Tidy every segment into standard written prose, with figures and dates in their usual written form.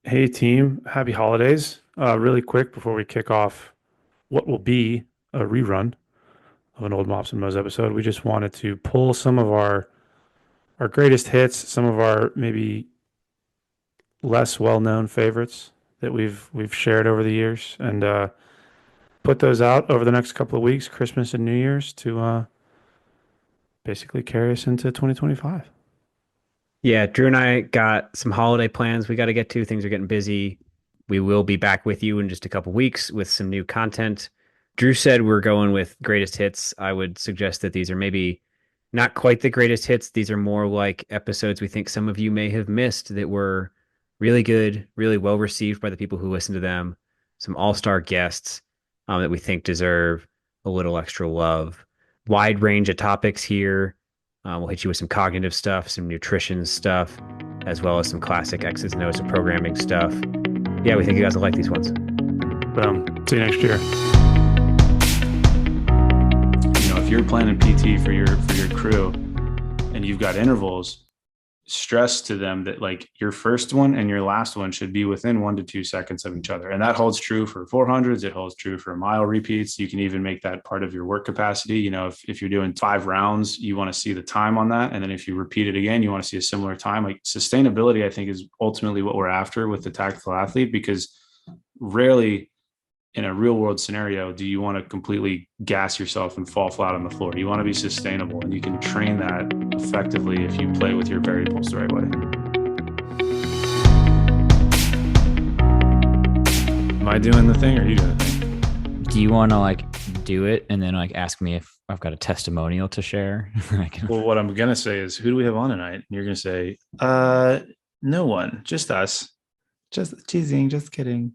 Hey team, happy holidays. Really quick before we kick off what will be a rerun of an old MOPs MOEs episode, we just wanted to pull some of our greatest hits, some of our maybe less well-known favorites that we've shared over the years, and put those out over the next couple of weeks, Christmas and New Year's, to basically carry us into 2025. Yeah, Drew and I got some holiday plans we got to get to. Things are getting busy. We will be back with you in just a couple weeks with some new content. Drew said we're going with greatest hits. I would suggest that these are maybe not quite the greatest hits. These are more like episodes we think some of you may have missed that were really good, really well received by the people who listen to them. Some all-star guests that we think deserve a little extra love. Wide range of topics here. We'll hit you with some cognitive stuff, some nutrition stuff, as well as some classic X's and O's of programming stuff. Yeah, we think you guys will like these ones. Boom. See you next year. If you're planning PT for your crew and you've got intervals, stress to them that like your first one and your last one should be within 1 to 2 seconds of each other. And that holds true for 400s. It holds true for mile repeats. You can even make that part of your work capacity. If you're doing 5 rounds, you want to see the time on that. And then if you repeat it again, you want to see a similar time. Like sustainability, I think, is ultimately what we're after with the tactical athlete, because rarely in a real world scenario do you want to completely gas yourself and fall flat on the floor. You want to be sustainable, and you can train that effectively if you play with your variables the right way. Am I doing the thing or are you doing the thing? Do you want to do it and then ask me if I've got a testimonial to share? Well, what I'm gonna say is, who do we have on tonight? And you're gonna say, no one, just us. Just teasing, just kidding.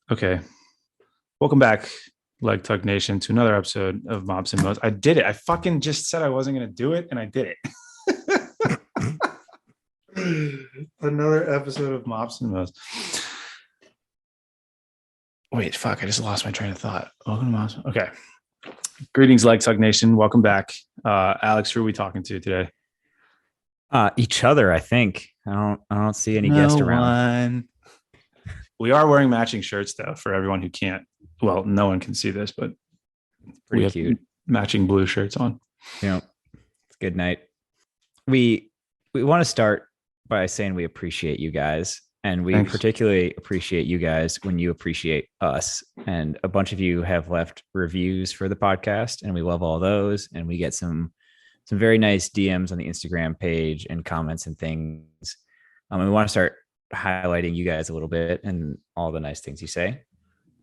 Okay. Welcome back, Leg Tuck Nation, to another episode of MOPs MOEs. I did it. I fucking just said I wasn't gonna do it, and I did it. Another episode of MOPs MOEs. Wait, fuck, I just lost my train of thought. Welcome to MOPs. Okay. Greetings, Leg Tuck Nation. Welcome back. Alex, who are we talking to today? Each other, I think. I don't see any No guest around. one. We are wearing matching shirts, though, for everyone who can't. Well, no one can see this, but Pretty we have cute. matching blue shirts on. It's good night. We want to start by saying we appreciate you guys, and we Thanks. particularly appreciate you guys when you appreciate us. And a bunch of you have left reviews for the podcast, and we love all those. And we get some very nice DMs on the Instagram page and comments and things. And we want to start highlighting you guys a little bit and all the nice things you say.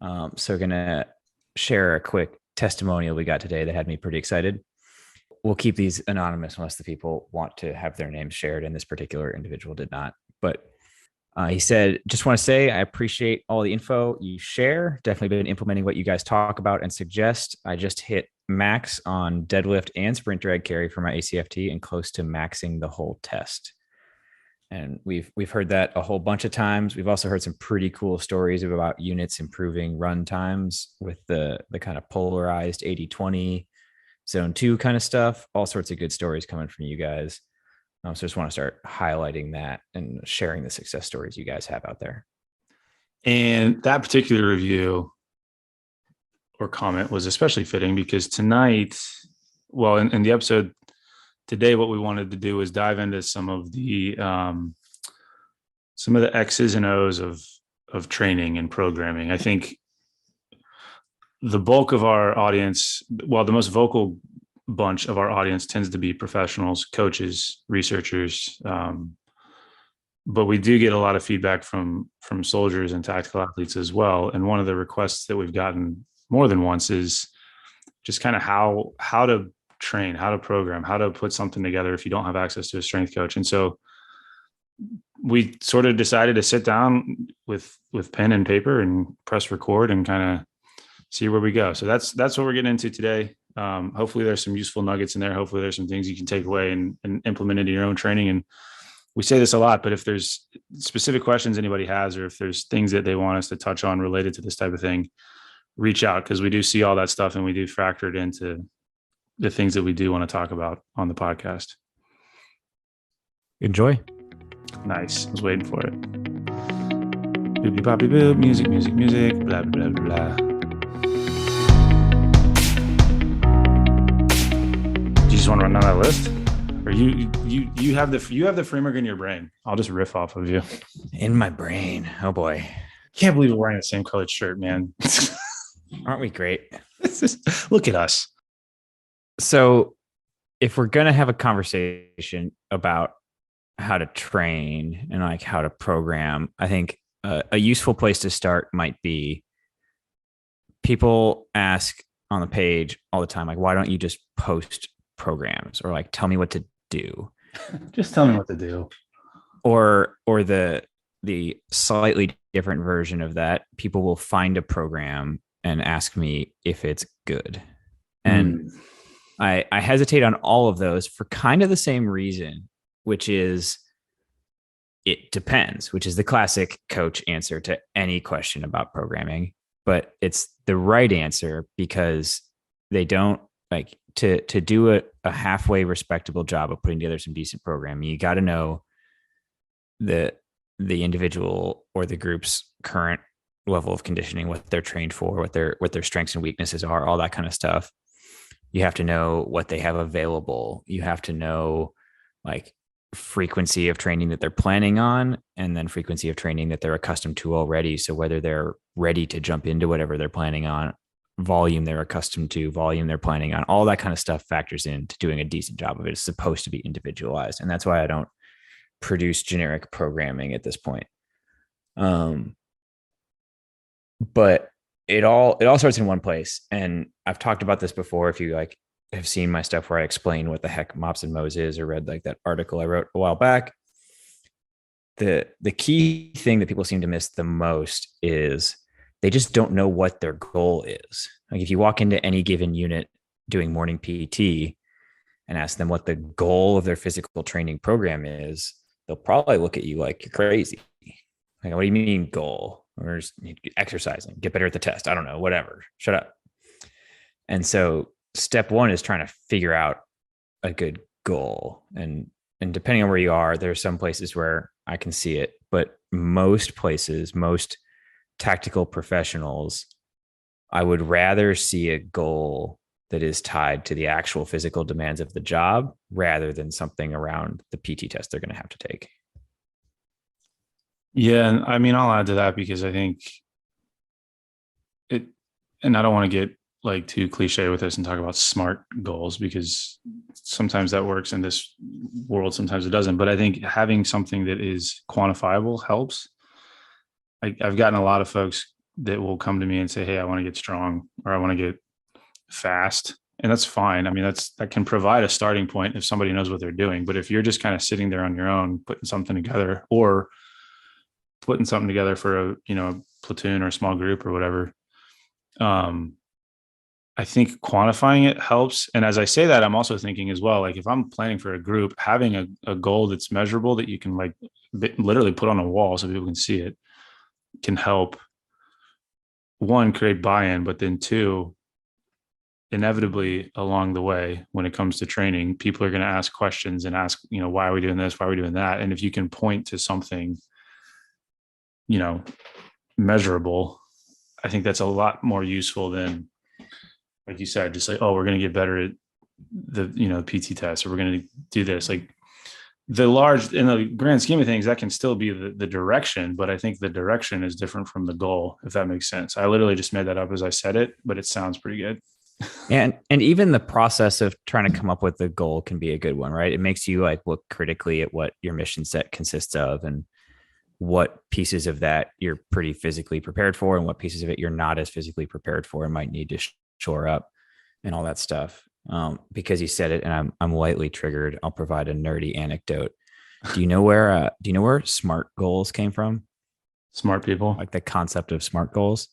So we're going to share a quick testimonial we got today that had me pretty excited. We'll keep these anonymous unless the people want to have their names shared, and this particular individual did not. But he said, just want to say I appreciate all the info you share. Definitely been implementing what you guys talk about and suggest. I just hit max on deadlift and sprint drag carry for my ACFT and close to maxing the whole test. And we've heard that a whole bunch of times. We've also heard some pretty cool stories about units improving run times with the kind of polarized 80-20 zone 2 kind of stuff. All sorts of good stories coming from you guys. So just want to start highlighting that and sharing the success stories you guys have out there. And that particular review or comment was especially fitting because tonight, well, in the episode today, what we wanted to do is dive into some of the X's and O's of training and programming. I think the bulk of our audience, well, the most vocal bunch of our audience tends to be professionals, coaches, researchers. But we do get a lot of feedback from soldiers and tactical athletes as well. And one of the requests that we've gotten more than once is just kind of how to train, how to program, how to put something together if you don't have access to a strength coach. And so we sort of decided to sit down with pen and paper and press record and kind of see where we go. So that's what we're getting into today. Hopefully there's some useful nuggets in there. Hopefully there's some things you can take away and implement into your own training. And we say this a lot, but if there's specific questions anybody has, or if there's things that they want us to touch on related to this type of thing, reach out, because we do see all that stuff and we do factor it into the things that we do want to talk about on the podcast. Enjoy. Nice. I was waiting for it. Boopy boppy boop, music, music, music, blah, blah, blah, blah. Do you just want to run down that list? Or you have the framework in your brain. I'll just riff off of you. In my brain. Oh boy. Can't believe we're wearing the same colored shirt, man. Aren't we great? Look at us. So if we're going to have a conversation about how to train and like how to program, I think a useful place to start might be, people ask on the page all the time, like, why don't you just post programs, or like, tell me what to do? Just tell me what to do. Or the slightly different version of that, people will find a program and ask me if it's good. And I hesitate on all of those for kind of the same reason, which is it depends, which is the classic coach answer to any question about programming. But it's the right answer, because they don't like to do a halfway respectable job of putting together some decent programming. You got to know the individual or the group's current level of conditioning, what they're trained for, what their strengths and weaknesses are, all that kind of stuff. You have to know what they have available. You have to know like frequency of training that they're planning on, and then frequency of training that they're accustomed to already. So whether they're ready to jump into whatever they're planning on, volume they're accustomed to, volume they're planning on, all that kind of stuff factors into doing a decent job of it. It's supposed to be individualized. And that's why I don't produce generic programming at this point. But it all starts in one place. And I've talked about this before. If you like have seen my stuff where I explain what the heck MOPs and MOEs is, or read like that article I wrote a while back, the key thing that people seem to miss the most is they just don't know what their goal is. Like if you walk into any given unit doing morning PT and ask them what the goal of their physical training program is, they'll probably look at you like you're crazy. Like, what do you mean goal? Or just exercising, get better at the test. I don't know, whatever. Shut up. And so step one is trying to figure out a good goal. And depending on where you are, there are some places where I can see it, but most places, most tactical professionals, I would rather see a goal that is tied to the actual physical demands of the job rather than something around the PT test they're going to have to take. Yeah. And I mean, I'll add to that because I think it, and I don't want to get like too cliche with this and talk about SMART goals, because sometimes that works in this world, sometimes it doesn't. But I think having something that is quantifiable helps. I've gotten a lot of folks that will come to me and say, hey, I want to get strong, or I want to get fast. And that's fine. I mean, that can provide a starting point if somebody knows what they're doing. But if you're just kind of sitting there on your own, putting something together, or putting something together for a platoon or a small group or whatever, I think quantifying it helps. And as I say that, I'm also thinking as well, like if I'm planning for a group, having a goal that's measurable that you can like literally put on a wall so people can see it can help, one, create buy-in, but then two, inevitably along the way, when it comes to training, people are going to ask questions and ask, why are we doing this? Why are we doing that? And if you can point to something, measurable, I think that's a lot more useful than, like you said, just like, oh, we're going to get better at the, PT test, or we're going to do this. Like in the grand scheme of things, that can still be the direction, but I think the direction is different from the goal, if that makes sense. I literally just made that up as I said it, but it sounds pretty good. And even the process of trying to come up with a goal can be a good one, right? It makes you like look critically at what your mission set consists of, and what pieces of that you're pretty physically prepared for, and what pieces of it you're not as physically prepared for and might need to shore up, and all that stuff. Because you said it, and I'm lightly triggered, I'll provide a nerdy anecdote. Do you know where SMART goals came from? Smart people, like the concept of SMART goals.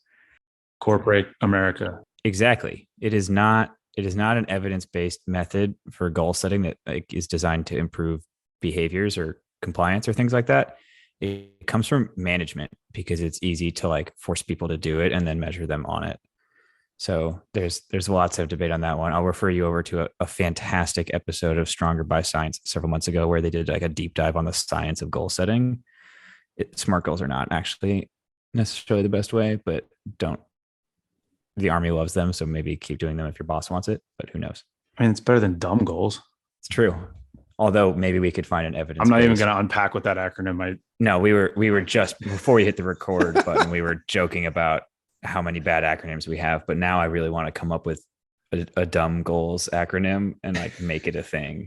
Corporate America. Exactly. It is not an evidence-based method for goal setting that like is designed to improve behaviors or compliance or things like that. It comes from management, because it's easy to like force people to do it and then measure them on it. So there's lots of debate on that one. I'll refer you over to a fantastic episode of Stronger by Science several months ago, where they did like a deep dive on the science of goal setting. SMART goals are not actually necessarily the best way, but don't. The Army loves them, so maybe keep doing them if your boss wants it, but who knows? I mean, it's better than dumb goals. It's true. Although maybe we could find an I'm not even evidence-based. going to unpack what that acronym might. No, we were just before we hit the record button, we were joking about how many bad acronyms we have, but now I really want to come up with a dumb goals acronym and like make it a thing.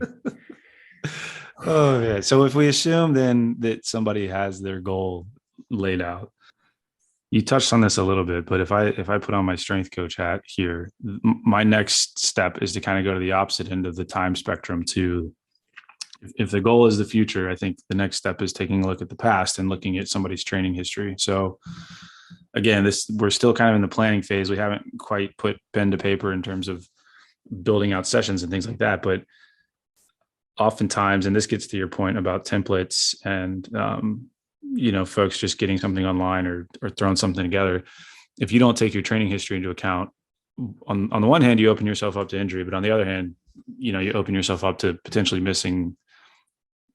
Oh yeah. So if we assume then that somebody has their goal laid out, you touched on this a little bit, but if I put on my strength coach hat here, my next step is to kind of go to the opposite end of the time spectrum. To if the goal is the future, I think the next step is taking a look at the past and looking at somebody's training history. So again, we're still kind of in the planning phase. We haven't quite put pen to paper in terms of building out sessions and things like that, but oftentimes, and this gets to your point about templates and folks just getting something online or throwing something together. If you don't take your training history into account, on the one hand, you open yourself up to injury, but on the other hand, you open yourself up to potentially missing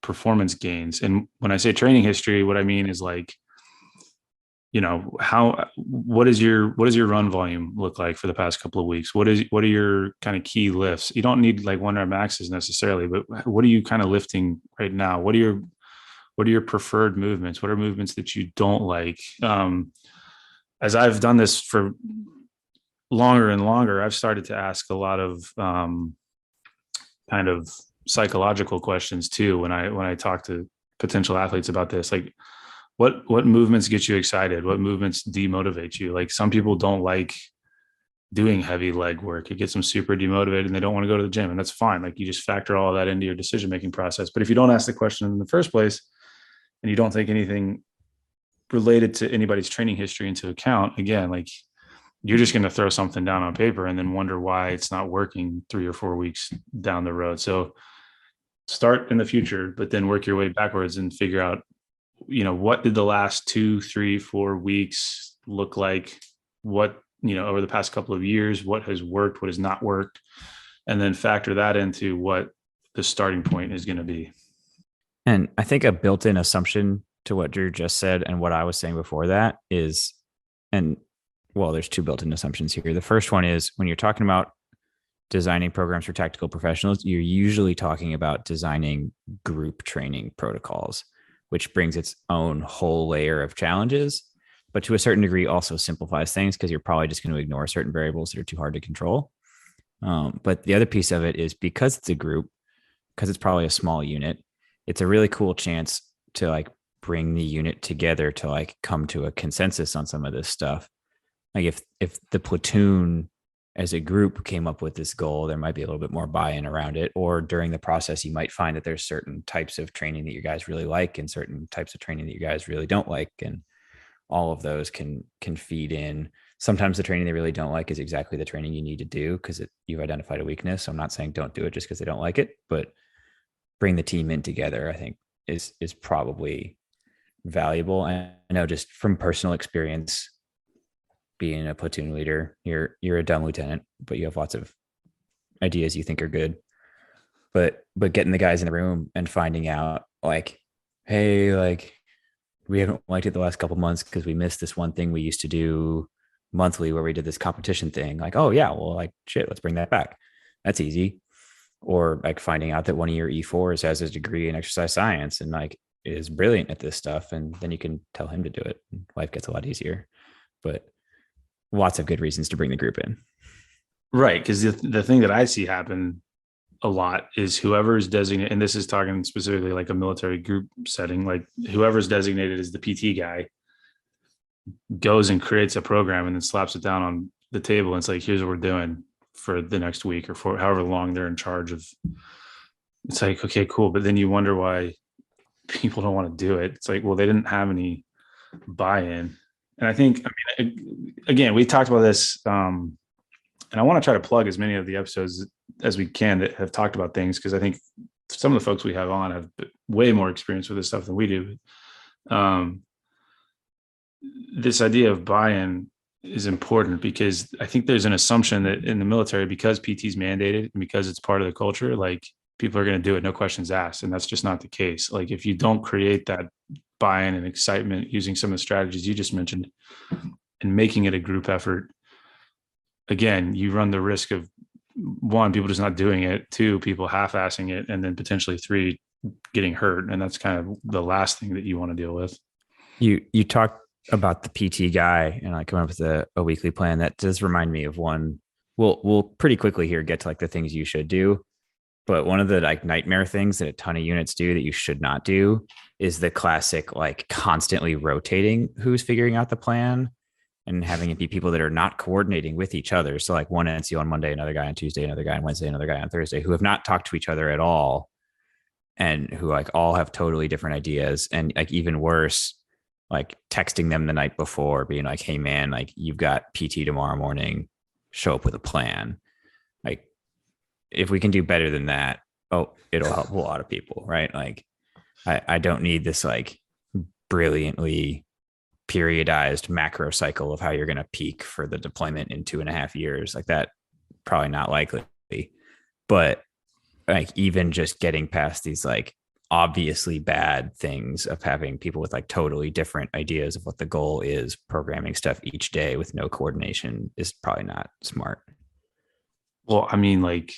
performance gains. And when I say training history, what I mean is like, what does your run volume look like for the past couple of weeks? What are your kind of key lifts? You don't need like 1 rep maxes necessarily, but what are you kind of lifting right now? What are your preferred movements? What are movements that you don't like? As I've done this for longer and longer, I've started to ask a lot of kind of psychological questions too when I talk to potential athletes about this. Like, what movements get you excited? What movements demotivate you? Like, some people don't like doing heavy leg work. It gets them super demotivated and they don't want to go to the gym, and that's fine. Like, you just factor all of that into your decision-making process. But if you don't ask the question in the first place and you don't take anything related to anybody's training history into account, again, like, you're just going to throw something down on paper and then wonder why it's not working 3 or 4 weeks down the road. So start in the future, but then work your way backwards and figure out, what did the last 2, 3, 4 weeks look like? What, over the past couple of years, what has worked, what has not worked, and then factor that into what the starting point is going to be. And I think a built-in assumption to what Drew just said and what I was saying before that is, there's 2 built-in assumptions here. The first one is when you're talking about designing programs for tactical professionals, you're usually talking about designing group training protocols, which brings its own whole layer of challenges, but to a certain degree also simplifies things because you're probably just going to ignore certain variables that are too hard to control. But the other piece of it is because it's a group, because it's probably a small unit, it's a really cool chance to like bring the unit together to like come to a consensus on some of this stuff. Like if the platoon as a group came up with this goal, there might be a little bit more buy-in around it. Or during the process, you might find that there's certain types of training that you guys really like and certain types of training that you guys really don't like. And all of those can feed in. Sometimes the training they really don't like is exactly the training you need to do because you've identified a weakness. So I'm not saying don't do it just because they don't like it, but bring the team in together, I think is probably valuable. And I know just from personal experience, being a platoon leader, you're a dumb lieutenant, but you have lots of ideas you think are good. But getting the guys in the room and finding out like, hey, like we haven't liked it the last couple of months because we missed this one thing we used to do monthly where we did this competition thing. Like, oh yeah, well, like shit, let's bring that back. That's easy. Or like finding out that one of your E4s has a degree in exercise science and like is brilliant at this stuff, and then you can tell him to do it. Life gets a lot easier. But lots of good reasons to bring the group in. Right. Because the thing that I see happen a lot is whoever's designated, and this is talking specifically like a military group setting, like whoever's designated as the PT guy goes and creates a program and then slaps it down on the table. And it's like, here's what we're doing for the next week or for however long they're in charge of. It's like, okay, cool. But then you wonder why people don't want to do it. It's like, well, they didn't have any buy-in. And I think, again, we talked about this, and I want to try to plug as many of the episodes as we can that have talked about things, because I think some of the folks we have on have way more experience with this stuff than we do. This idea of buy-in is important because I think there's an assumption that in the military, because PT is mandated and because it's part of the culture, like people are going to do it, no questions asked. And that's just not the case. Like if you don't create that buy-in and excitement using some of the strategies you just mentioned and making it a group effort, again, you run the risk of, one, people just not doing it, two, people half-assing it, and then potentially three, getting hurt. And that's kind of the last thing that you want to deal with. You talked about the PT guy and like coming up with a weekly plan. That does remind me of one. We'll pretty quickly here get to like the things you should do. But one of the like nightmare things that a ton of units do that you should not do is the classic, like constantly rotating who's figuring out the plan and having it be people that are not coordinating with each other. So like one NCO on Monday, another guy on Tuesday, another guy on Wednesday, another guy on Thursday, who have not talked to each other at all and who like all have totally different ideas. And like even worse, like texting them the night before being like, hey man, like you've got PT tomorrow morning, show up with a plan. Like if we can do better than that, it'll help a lot of people, right? Like I don't need this like brilliantly periodized macro cycle of how you're going to peak for the deployment in 2.5 years. Like that, probably not likely. But like even just getting past these like obviously bad things of having people with like totally different ideas of what the goal is, programming stuff each day with no coordination is probably not smart. Well, I mean, like,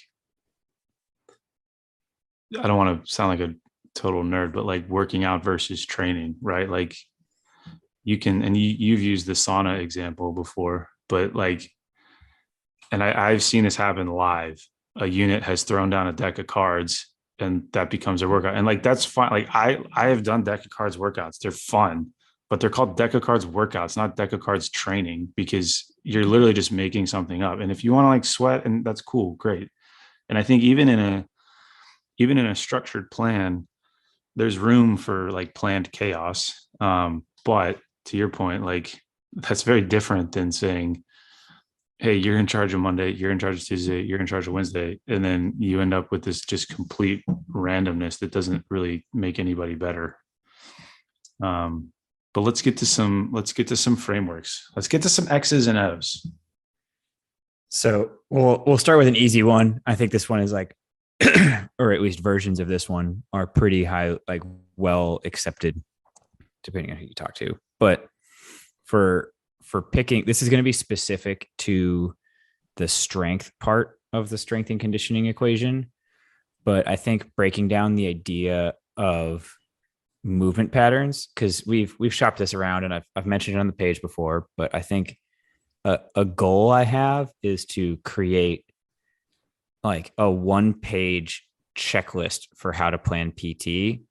I don't want to sound like a total nerd, but like working out versus training, right? Like you can, and you've used the sauna example before, but like, and I've seen this happen live. A unit has thrown down a deck of cards and that becomes a workout. And like, that's fine. Like I have done deck of cards workouts. They're fun, but they're called deck of cards workouts, not deck of cards training, because you're literally just making something up. And if you want to like sweat, and that's cool, great. And I think even in a structured plan, there's room for like planned chaos. But to your point, like that's very different than saying, hey, you're in charge of Monday, you're in charge of Tuesday, you're in charge of Wednesday. And then you end up with this just complete randomness that doesn't really make anybody better. But let's get to some frameworks. Let's get to some X's and O's. So we'll start with an easy one. I think this one is like, or at least versions of this one are pretty high, like well accepted, depending on who you talk to. But for picking, this is going to be specific to the strength part of the strength and conditioning equation. But I think breaking down the idea of movement patterns, because we've shopped this around and I've mentioned it on the page before, but I think a goal I have is to create like a 1-page checklist for how to plan PT.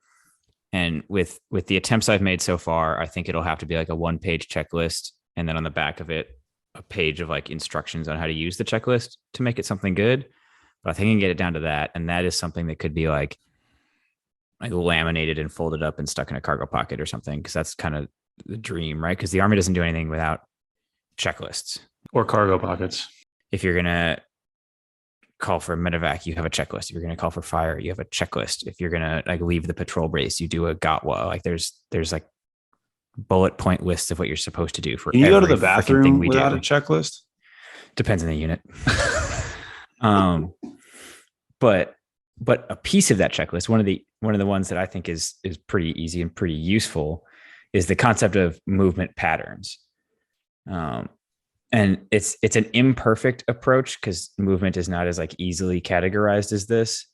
And with the attempts I've made so far, I think it'll have to be like a 1-page checklist. And then on the back of it, a page of like instructions on how to use the checklist to make it something good. But I think I can get it down to that. And that is something that could be like laminated and folded up and stuck in a cargo pocket or something. Cause that's kind of the dream, right? Because the Army doesn't do anything without checklists. Or cargo pockets. If you're going to call for a medevac, you have a checklist. If you're going to call for fire, you have a checklist. If you're going to like leave the patrol base, you do a GOTWA. Like there's like bullet point lists of what you're supposed to do for. Can you go to the bathroom without a checklist? Depends on the unit. But a piece of that checklist, one of the ones that I think is pretty easy and pretty useful, is the concept of movement patterns. And it's an imperfect approach because movement is not as like easily categorized as this,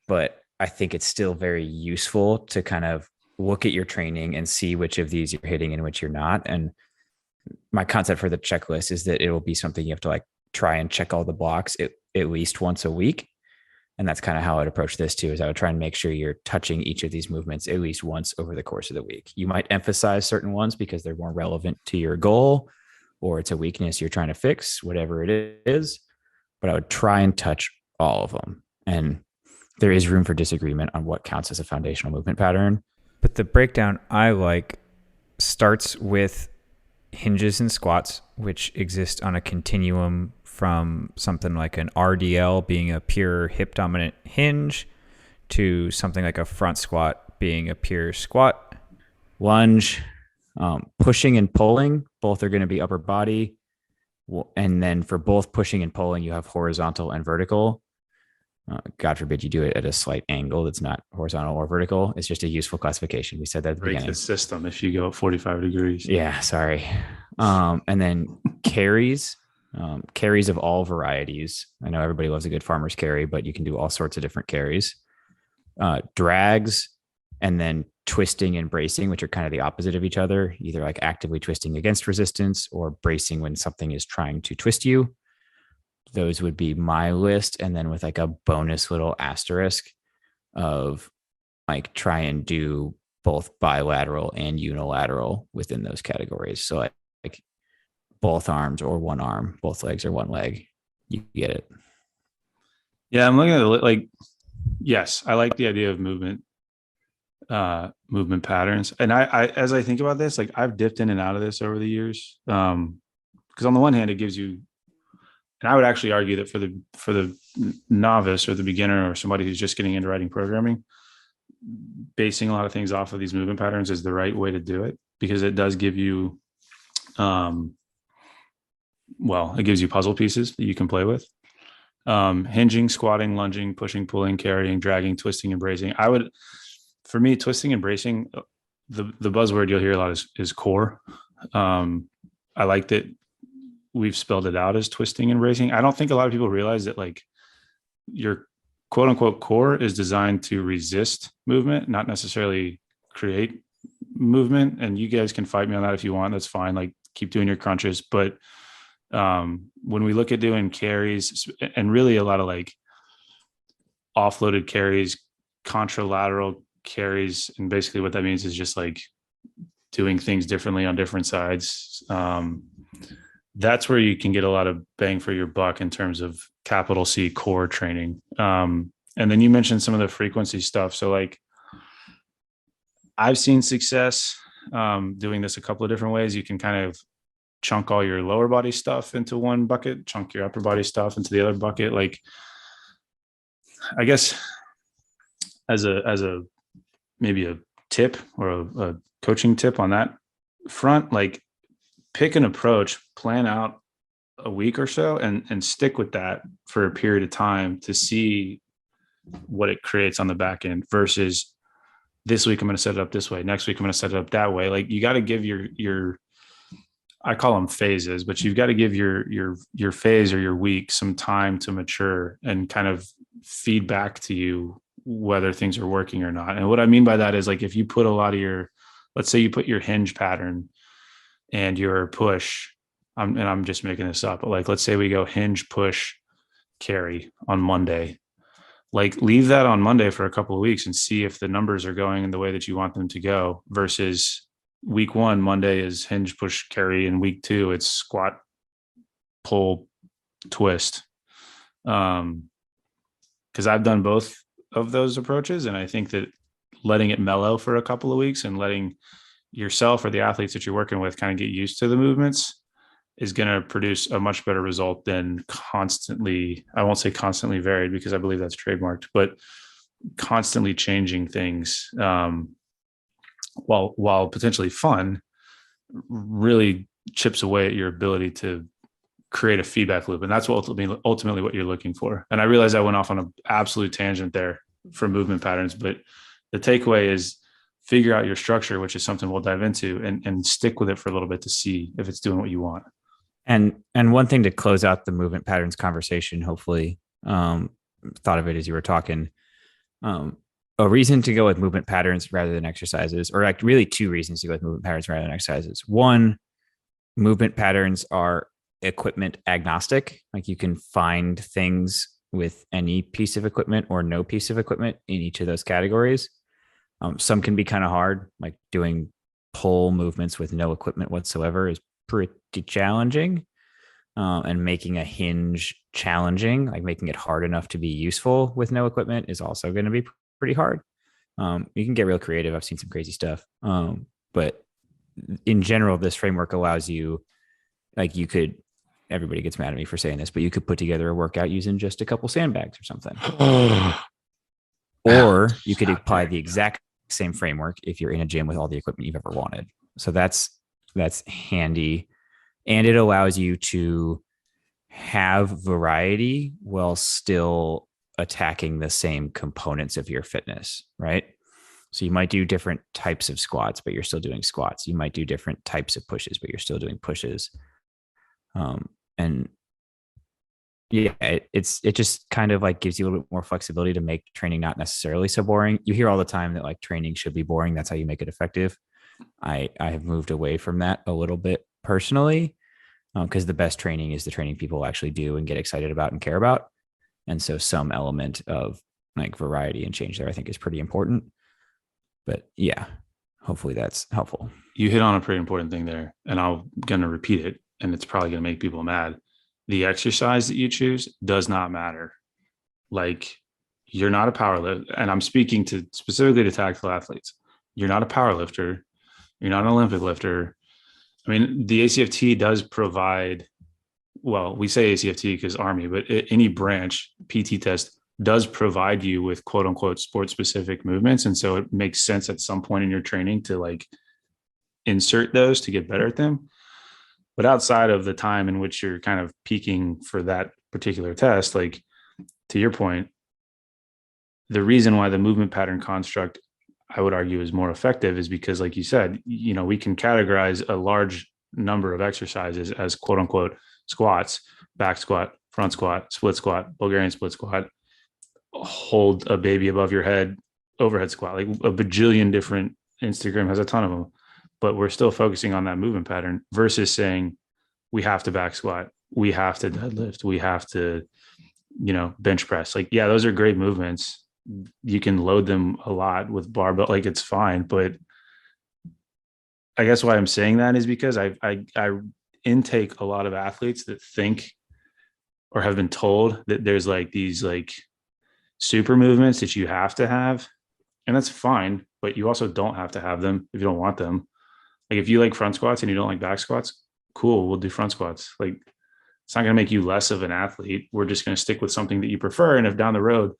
but I think it's still very useful to kind of look at your training and see which of these you're hitting and which you're not. And my concept for the checklist is that it will be something you have to like try and check all the blocks at least once a week. And that's kind of how I'd approach this too, is I would try and make sure you're touching each of these movements at least once over the course of the week. You might emphasize certain ones because they're more relevant to your goal, or it's a weakness you're trying to fix, whatever it is. But I would try and touch all of them. And there is room for disagreement on what counts as a foundational movement pattern. But the breakdown I like starts with hinges and squats, which exist on a continuum from something like an RDL being a pure hip dominant hinge to something like a front squat being a pure squat. Lunge, pushing and pulling, both are going to be upper body. And then for both pushing and pulling, you have horizontal and vertical. God forbid you do it at a slight angle that's not horizontal or vertical. It's just a useful classification. We said that at the Break beginning. the system if you go at 45 degrees. Yeah, sorry. And then carries, carries of all varieties. I know everybody loves a good farmer's carry, but you can do all sorts of different carries. Drags, and then twisting and bracing, which are kind of the opposite of each other, either like actively twisting against resistance or bracing when something is trying to twist you. Those would be my list. And then with like a bonus little asterisk of like try and do both bilateral and unilateral within those categories. So like both arms or one arm, both legs or one leg. You get it. Yeah, I'm looking at it like, yes, I like the idea of movement patterns. And I as I think about this, like I've dipped in and out of this over the years. Because on the one hand, it gives you, and I would actually argue that for the novice or the beginner or somebody who's just getting into writing programming, basing a lot of things off of these movement patterns is the right way to do it, because it does give you, it gives you puzzle pieces that you can play with. Hinging, squatting, lunging, pushing, pulling, carrying, dragging, twisting, and bracing. For me, twisting and bracing, the buzzword you'll hear a lot is core. I like that we've spelled it out as twisting and bracing. I don't think a lot of people realize that like your quote unquote core is designed to resist movement, not necessarily create movement. And you guys can fight me on that if you want. That's fine. Like keep doing your crunches. But when we look at doing carries and really a lot of like offloaded carries, contralateral carries, and basically what that means is just like doing things differently on different sides. That's where you can get a lot of bang for your buck in terms of capital C core training. And then you mentioned some of the frequency stuff. So like I've seen success doing this a couple of different ways. You can kind of chunk all your lower body stuff into one bucket, chunk your upper body stuff into the other bucket. Like, I guess as a maybe a tip or a coaching tip on that front, like pick an approach, plan out a week or so and stick with that for a period of time to see what it creates on the back end versus this week I'm going to set it up this way. Next week I'm going to set it up that way. Like you got to give your I call them phases, but you've got to give your phase or your week some time to mature and kind of feed back to you whether things are working or not. And what I mean by that is like if you put a lot of let's say you put your hinge pattern and your push, I'm just making this up, but like let's say we go hinge, push, carry on Monday. Like leave that on Monday for a couple of weeks and see if the numbers are going in the way that you want them to go versus week 1, Monday is hinge, push, carry, and week 2, it's squat, pull, twist. Because I've done both of those approaches, and I think that letting it mellow for a couple of weeks and letting yourself or the athletes that you're working with kind of get used to the movements is going to produce a much better result than constantly, I won't say constantly varied because I believe that's trademarked, but constantly changing things. While potentially fun, really chips away at your ability to create a feedback loop. And that's what ultimately what you're looking for. And I realize I went off on an absolute tangent there for movement patterns, but the takeaway is figure out your structure, which is something we'll dive into, and stick with it for a little bit to see if it's doing what you want. And one thing to close out the movement patterns conversation, hopefully, thought of it as you were talking. A reason to go with movement patterns rather than exercises, or like really 2 reasons to go with movement patterns rather than exercises. 1, movement patterns are equipment agnostic. Like you can find things with any piece of equipment or no piece of equipment in each of those categories. Some can be kind of hard, like doing pull movements with no equipment whatsoever is pretty challenging. And making a hinge challenging, like making it hard enough to be useful with no equipment, is also going to be pretty hard. You can get real creative. I've seen some crazy stuff. But in general, this framework allows you, like you could, everybody gets mad at me for saying this, but you could put together a workout using just a couple sandbags or something. Or you could apply the exact same framework if you're in a gym with all the equipment you've ever wanted. So that's handy. And it allows you to have variety while still attacking the same components of your fitness, right? So you might do different types of squats, but you're still doing squats. You might do different types of pushes, but you're still doing pushes. And yeah, it just kind of like gives you a little bit more flexibility to make training not necessarily so boring. You hear all the time that like training should be boring. That's how you make it effective. I have moved away from that a little bit personally, because the best training is the training people actually do and get excited about and care about. And so some element of like variety and change there, I think, is pretty important. But yeah, hopefully that's helpful. You hit on a pretty important thing there, and I'm going to repeat it, and it's probably going to make people mad. The exercise that you choose does not matter. Like, you're not a power lifter, and I'm speaking to specifically to tactical athletes. You're not a power lifter. You're not an Olympic lifter. I mean, the ACFT does provide, well, we say ACFT because Army, but any branch PT test does provide you with quote unquote sport specific movements. And so it makes sense at some point in your training to like insert those to get better at them. But outside of the time in which you're kind of peaking for that particular test, like to your point, the reason why the movement pattern construct, I would argue, is more effective is because, like you said, you know, we can categorize a large number of exercises as quote unquote squats, back squat, front squat, split squat, Bulgarian split squat, hold a baby above your head, overhead squat, like a bajillion different. Instagram has a ton of them, but we're still focusing on that movement pattern versus saying we have to back squat, we have to deadlift, we have to, you know, bench press. Like, yeah, those are great movements. You can load them a lot with barbell, like it's fine. But I guess why I'm saying that is because I intake a lot of athletes that think or have been told that there's like these like super movements that you have to have, and that's fine, but you also don't have to have them if you don't want them. Like, if you like front squats and you don't like back squats, cool, we'll do front squats. Like, it's not going to make you less of an athlete. We're just going to stick with something that you prefer. And if down the road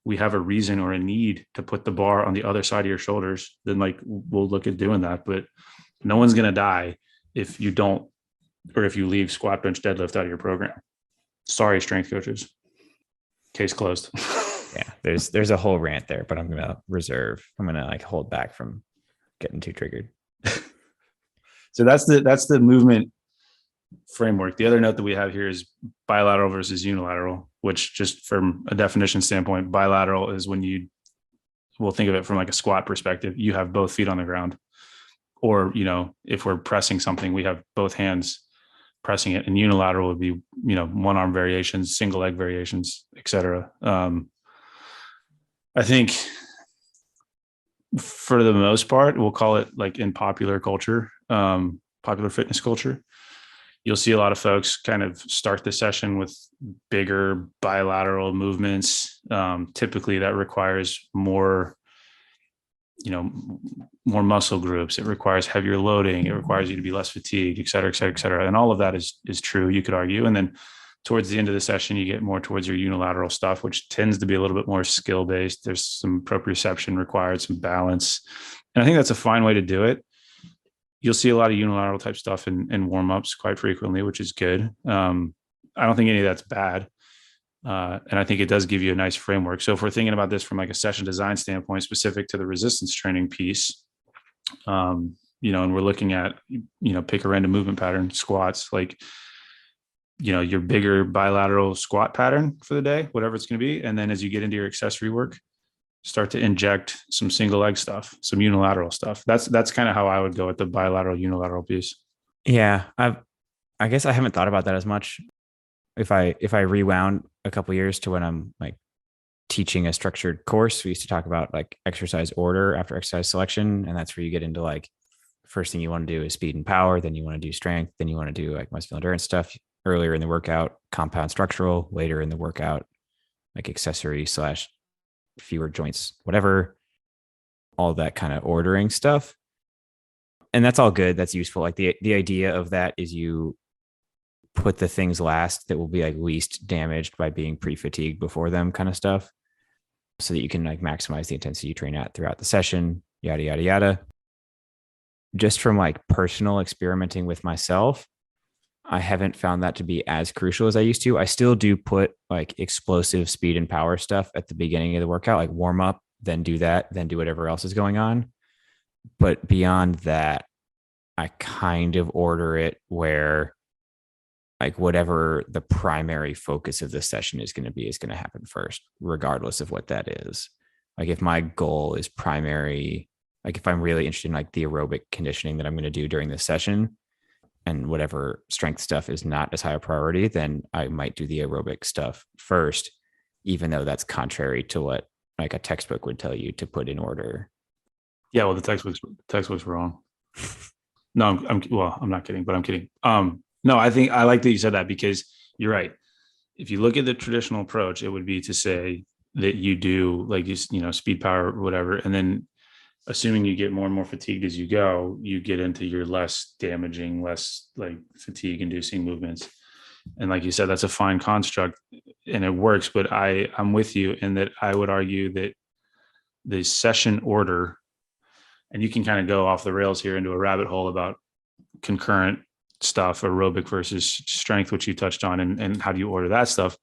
we have a reason or a need to put the bar on the other side of your shoulders, then like we'll look at doing that. But no one's going to die if you don't, or if you leave squat, bench, deadlift out of your program. Sorry, strength coaches. Case closed. Yeah, there's a whole rant there, but I'm gonna like hold back from getting too triggered. So that's the movement framework. The other note that we have here is bilateral versus unilateral, which, just from a definition standpoint, bilateral is when we'll think of it from like a squat perspective. You have both feet on the ground, or, you know, if we're pressing something, we have both hands pressing it. And unilateral would be, you know, one arm variations, single leg variations, etc. I think for the most part, we'll call it, like, in popular culture, popular fitness culture, you'll see a lot of folks kind of start the session with bigger bilateral movements. Typically that requires more, you know, more muscle groups. It requires heavier loading. It requires you to be less fatigued, et cetera, et cetera, et cetera. And all of that is true, you could argue. And then towards the end of the session, you get more towards your unilateral stuff, which tends to be a little bit more skill-based. There's some proprioception required, some balance. And I think that's a fine way to do it. You'll see a lot of unilateral type stuff in warm-ups quite frequently, which is good. I don't think any of that's bad. And I think it does give you a nice framework. So if we're thinking about this from like a session design standpoint, specific to the resistance training piece, you know, and we're looking at, you know, pick a random movement pattern, squats, like, you know, your bigger bilateral squat pattern for the day, whatever it's going to be. And then as you get into your accessory work, start to inject some single leg stuff, some unilateral stuff. That's kind of how I would go with the bilateral unilateral piece. Yeah. I guess I haven't thought about that as much. If I rewound a couple years to when I'm like teaching a structured course, we used to talk about like exercise order after exercise selection. And that's where you get into like, first thing you want to do is speed and power. Then you want to do strength. Then you want to do like muscular endurance stuff earlier in the workout, compound structural, later in the workout, like accessory / fewer joints, whatever, all that kind of ordering stuff. And that's all good. That's useful. Like the idea of that is you put the things last that will be like least damaged by being pre-fatigued before them, kind of stuff, so that you can like maximize the intensity you train at throughout the session, yada, yada, yada. Just from like personal experimenting with myself, I haven't found that to be as crucial as I used to. I still do put like explosive speed and power stuff at the beginning of the workout, like warm up, then do that, then do whatever else is going on. But beyond that, I kind of order it where like whatever the primary focus of the session is going to happen first, regardless of what that is. Like if my goal is primary, like if I'm really interested in like the aerobic conditioning that I'm going to do during this session, and whatever strength stuff is not as high a priority, then I might do the aerobic stuff first, even though that's contrary to what like a textbook would tell you to put in order. Yeah, well, the textbook's wrong. No, I'm not kidding, but I'm kidding. No, I think I like that you said that, because you're right. If you look at the traditional approach, it would be to say that you do like speed, power, whatever, and then assuming you get more and more fatigued as you go, you get into your less damaging, less like fatigue inducing movements. And like you said, that's a fine construct and it works, but I'm with you in that I would argue that the session order, and you can kind of go off the rails here into a rabbit hole about concurrent stuff, aerobic versus strength, which you touched on, and how do you order that stuff?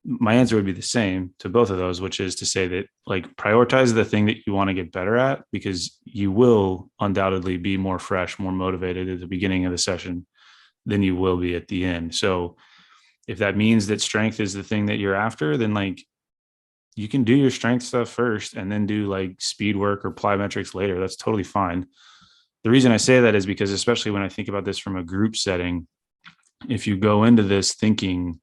My answer would be the same to both of those, which is to say that like prioritize the thing that you want to get better at, because you will undoubtedly be more fresh, more motivated at the beginning of the session than you will be at the end. So if that means that strength is the thing that you're after, then like you can do your strength stuff first and then do like speed work or plyometrics later. That's totally fine. The reason I say that is because, especially when I think about this from a group setting, if you go into this thinking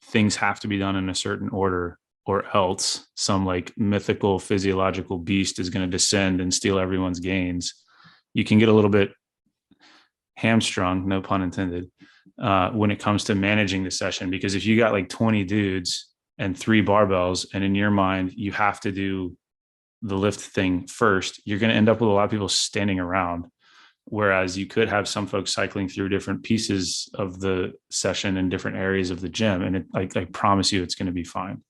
things have to be done in a certain order, or else some like mythical physiological beast is going to descend and steal everyone's gains, you can get a little bit hamstrung, no pun intended, when it comes to managing the session. Because if you got like 20 dudes and 3 barbells, and in your mind, you have to do the lift thing first, you're going to end up with a lot of people standing around. Whereas you could have some folks cycling through different pieces of the session in different areas of the gym. And I promise you, it's going to be fine.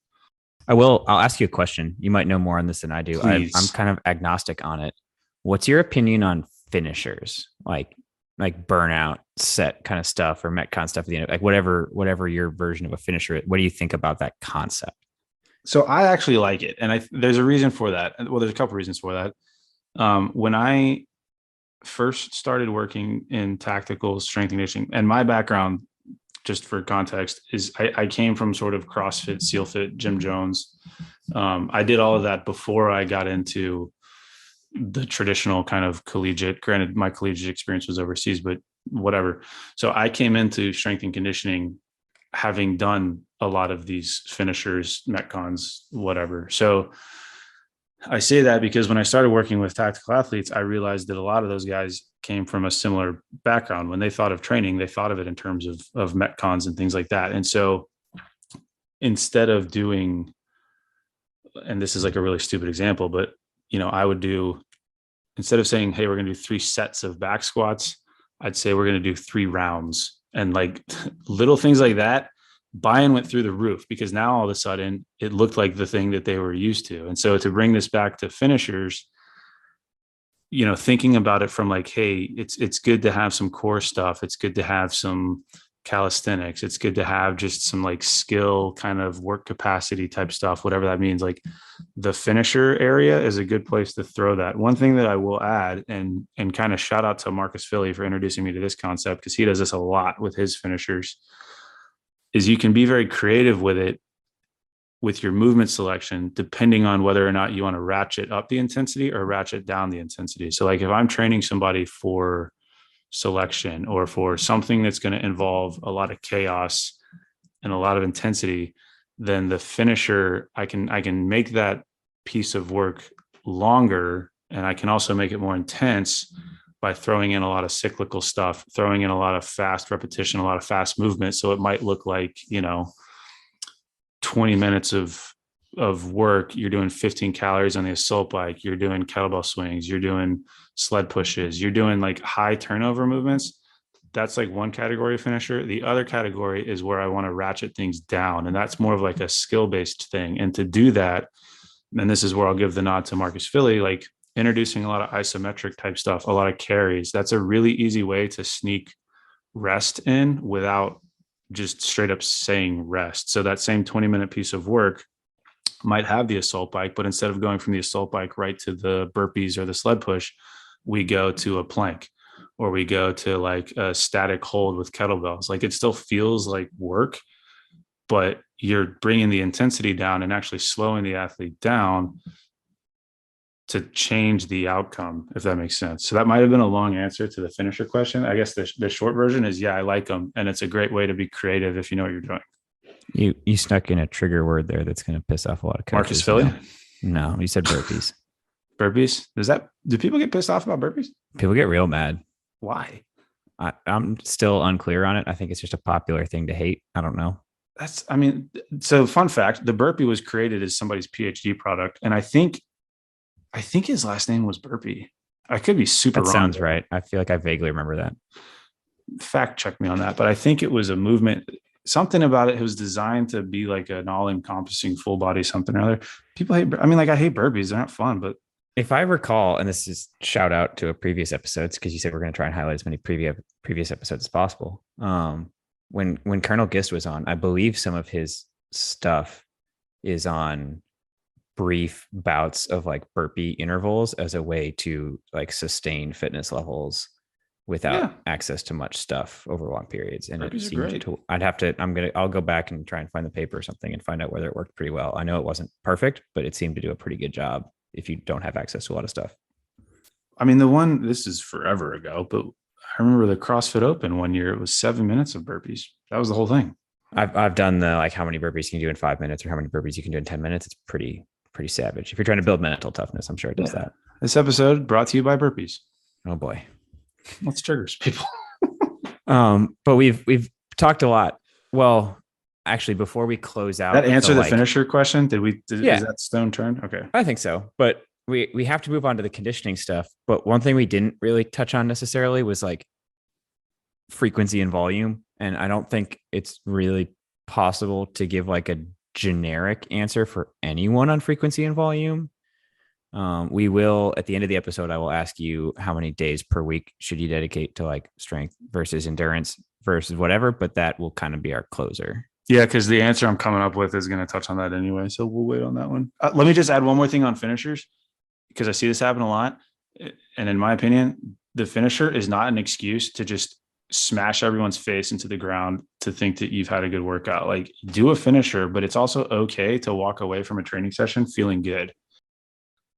I'll ask you a question. You might know more on this than I do. I'm Please. kind of agnostic on it. What's your opinion on finishers? Like burnout set kind of stuff, or Metcon stuff at the end, like whatever your version of a finisher is. What do you think about that concept? So I actually like it. And there's a reason for that. Well, there's a couple reasons for that. When I first started working in tactical strength and conditioning, and my background, just for context, is I came from sort of CrossFit, SEAL Fit, Jim Jones. I did all of that before I got into the traditional kind of collegiate. Granted, my collegiate experience was overseas, but whatever. So I came into strength and conditioning having done a lot of these finishers, Metcons, whatever. So I say that because when I started working with tactical athletes, I realized that a lot of those guys came from a similar background. When they thought of training, they thought of it in terms of Metcons and things like that. And so instead of doing, and this is like a really stupid example, but I would do, instead of saying, hey, we're going to do 3 sets of back squats, I'd say we're going to do 3 rounds, and like little things like that. Buy-in went through the roof, because now all of a sudden it looked like the thing that they were used to. And so to bring this back to finishers, thinking about it from like, hey, it's good to have some core stuff. It's good to have some calisthenics. It's good to have just some like skill kind of work capacity type stuff, whatever that means. Like the finisher area is a good place to throw that. One thing that I will add, and kind of shout out to Marcus Philly for introducing me to this concept, because he does this a lot with his finishers, is you can be very creative with it, with your movement selection, depending on whether or not you want to ratchet up the intensity or ratchet down the intensity. So like if I'm training somebody for selection or for something that's going to involve a lot of chaos and a lot of intensity, then the finisher, I can make that piece of work longer, and I can also make it more intense by throwing in a lot of cyclical stuff, throwing in a lot of fast repetition, a lot of fast movement. So it might look like, 20 minutes of work, you're doing 15 calories on the assault bike, you're doing kettlebell swings, you're doing sled pushes, you're doing like high turnover movements. That's like one category of finisher. The other category is where I want to ratchet things down. And that's more of like a skill-based thing. And to do that, and this is where I'll give the nod to Marcus Philly, like introducing a lot of isometric type stuff, a lot of carries. That's a really easy way to sneak rest in without just straight up saying rest. So that same 20-minute piece of work might have the assault bike, but instead of going from the assault bike right to the burpees or the sled push, we go to a plank, or we go to like a static hold with kettlebells. Like, it still feels like work, but you're bringing the intensity down and actually slowing the athlete down to change the outcome, if that makes sense. So that might have been a long answer to the finisher question. I guess the short version is, yeah, I like them. And it's a great way to be creative if you know what you're doing. You snuck in a trigger word there that's going to piss off a lot of coaches. Marcus Philly? No, you said burpees. Burpees? Do people get pissed off about burpees? People get real mad. Why? I'm still unclear on it. I think it's just a popular thing to hate. I don't know. So fun fact, the burpee was created as somebody's PhD product. And I think his last name was Burpee. I could be super wrong. That sounds right. I feel like I vaguely remember that. Fact check me on that. But I think it was a movement. Something about it was designed to be like an all-encompassing full body something or other. People hate, I hate burpees. They're not fun, but if I recall, and this is shout out to a previous episodes, because you said we're going to try and highlight as many previous episodes as possible. When Colonel Gist was on, I believe some of his stuff is on brief bouts of like burpee intervals as a way to like sustain fitness levels without access to much stuff over long periods. And burpees are great. I'll go back and try and find the paper or something and find out whether it worked pretty well. I know it wasn't perfect, but it seemed to do a pretty good job if you don't have access to a lot of stuff. I mean, this is forever ago, but I remember the CrossFit Open one year, it was 7 minutes of burpees. That was the whole thing. I've done the, like, how many burpees you can do in 5 minutes or how many burpees you can do in 10 minutes. It's pretty savage. If you're trying to build mental toughness, I'm sure it does that. This episode brought to you by burpees. Oh boy. Let's triggers people. But we've talked a lot. Well, actually, before we close out, that answer the finisher question, is that stone turned? Okay. I think so. But we have to move on to the conditioning stuff. But one thing we didn't really touch on necessarily was like frequency and volume. And I don't think it's really possible to give like a generic answer for anyone on frequency and volume. We will, at the end of the episode, I will ask you how many days per week should you dedicate to like strength versus endurance versus whatever, but that will kind of be our closer. Yeah, because the answer I'm coming up with is going to touch on that anyway. So we'll wait on that one. Let me just add one more thing on finishers, because I see this happen a lot. And in my opinion, the finisher is not an excuse to just smash everyone's face into the ground to think that you've had a good workout. Like, do a finisher, but it's also okay to walk away from a training session feeling good.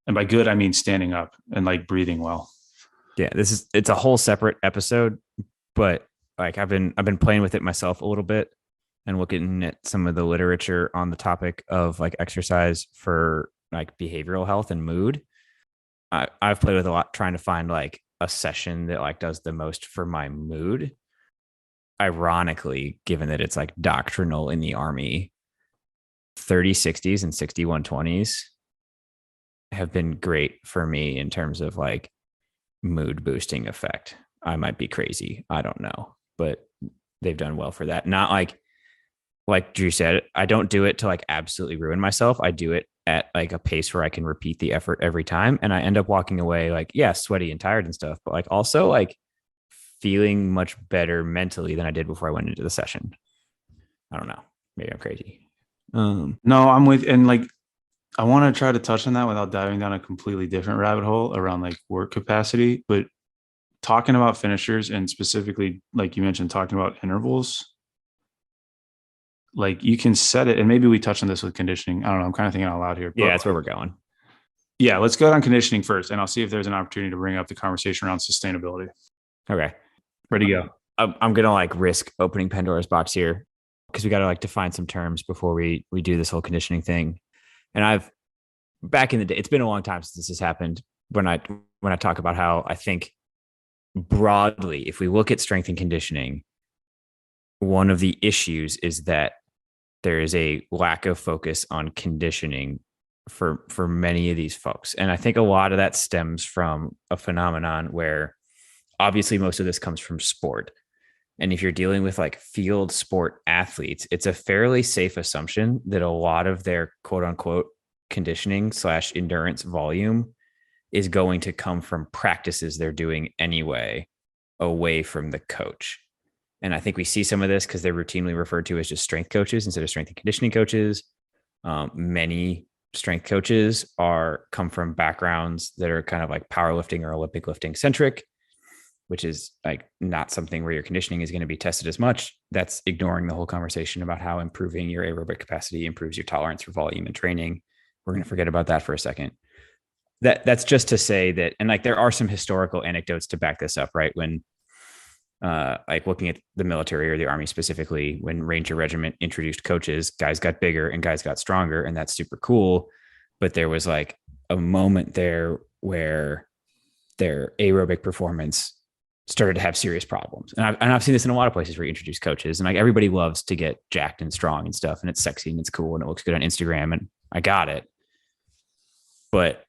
And by good, I mean standing up and like breathing well. Yeah, it's a whole separate episode, but like I've been playing with it myself a little bit and looking at some of the literature on the topic of like exercise for like behavioral health and mood. I've played with a lot trying to find like a session that like does the most for my mood. Ironically, given that it's like doctrinal in the Army, 30-60s and 61-20s have been great for me in terms of like mood boosting effect. I might be crazy. I don't know, but they've done well for that. Not like Drew said, I don't do it to like absolutely ruin myself. I do it at like a pace where I can repeat the effort every time. And I end up walking away like, yeah, sweaty and tired and stuff, but like also like feeling much better mentally than I did before I went into the session. I don't know. Maybe I'm crazy. No, I'm with, and like, I want to try to touch on that without diving down a completely different rabbit hole around like work capacity, but talking about finishers and specifically, like you mentioned, talking about intervals, like you can set it, and maybe we touch on this with conditioning. I don't know. I'm kind of thinking out loud here. Yeah, that's where we're going. Yeah, let's go on conditioning first, and I'll see if there's an opportunity to bring up the conversation around sustainability. Okay. Ready to go. I'm going to like risk opening Pandora's box here because we got to like define some terms before we do this whole conditioning thing. And back in the day, it's been a long time since this has happened. When I talk about how I think broadly, if we look at strength and conditioning, one of the issues is that there is a lack of focus on conditioning for many of these folks. And I think a lot of that stems from a phenomenon where obviously most of this comes from sport. And if you're dealing with like field sport athletes, it's a fairly safe assumption that a lot of their quote unquote conditioning / endurance volume is going to come from practices they're doing anyway, away from the coach. And I think we see some of this because they're routinely referred to as just strength coaches instead of strength and conditioning coaches. Many strength coaches come from backgrounds that are kind of like powerlifting or Olympic lifting centric, which is like not something where your conditioning is going to be tested as much. That's ignoring the whole conversation about how improving your aerobic capacity improves your tolerance for volume and training. We're going to forget about that for a second. That's just to say that, and like there are some historical anecdotes to back this up, right? When like looking at the military or the army specifically, when Ranger Regiment introduced coaches, guys got bigger and guys got stronger, and that's super cool. But there was like a moment there where their aerobic performance started to have serious problems. And I've seen this in a lot of places where you introduce coaches, and like everybody loves to get jacked and strong and stuff, and it's sexy and it's cool and it looks good on Instagram, and I got it. But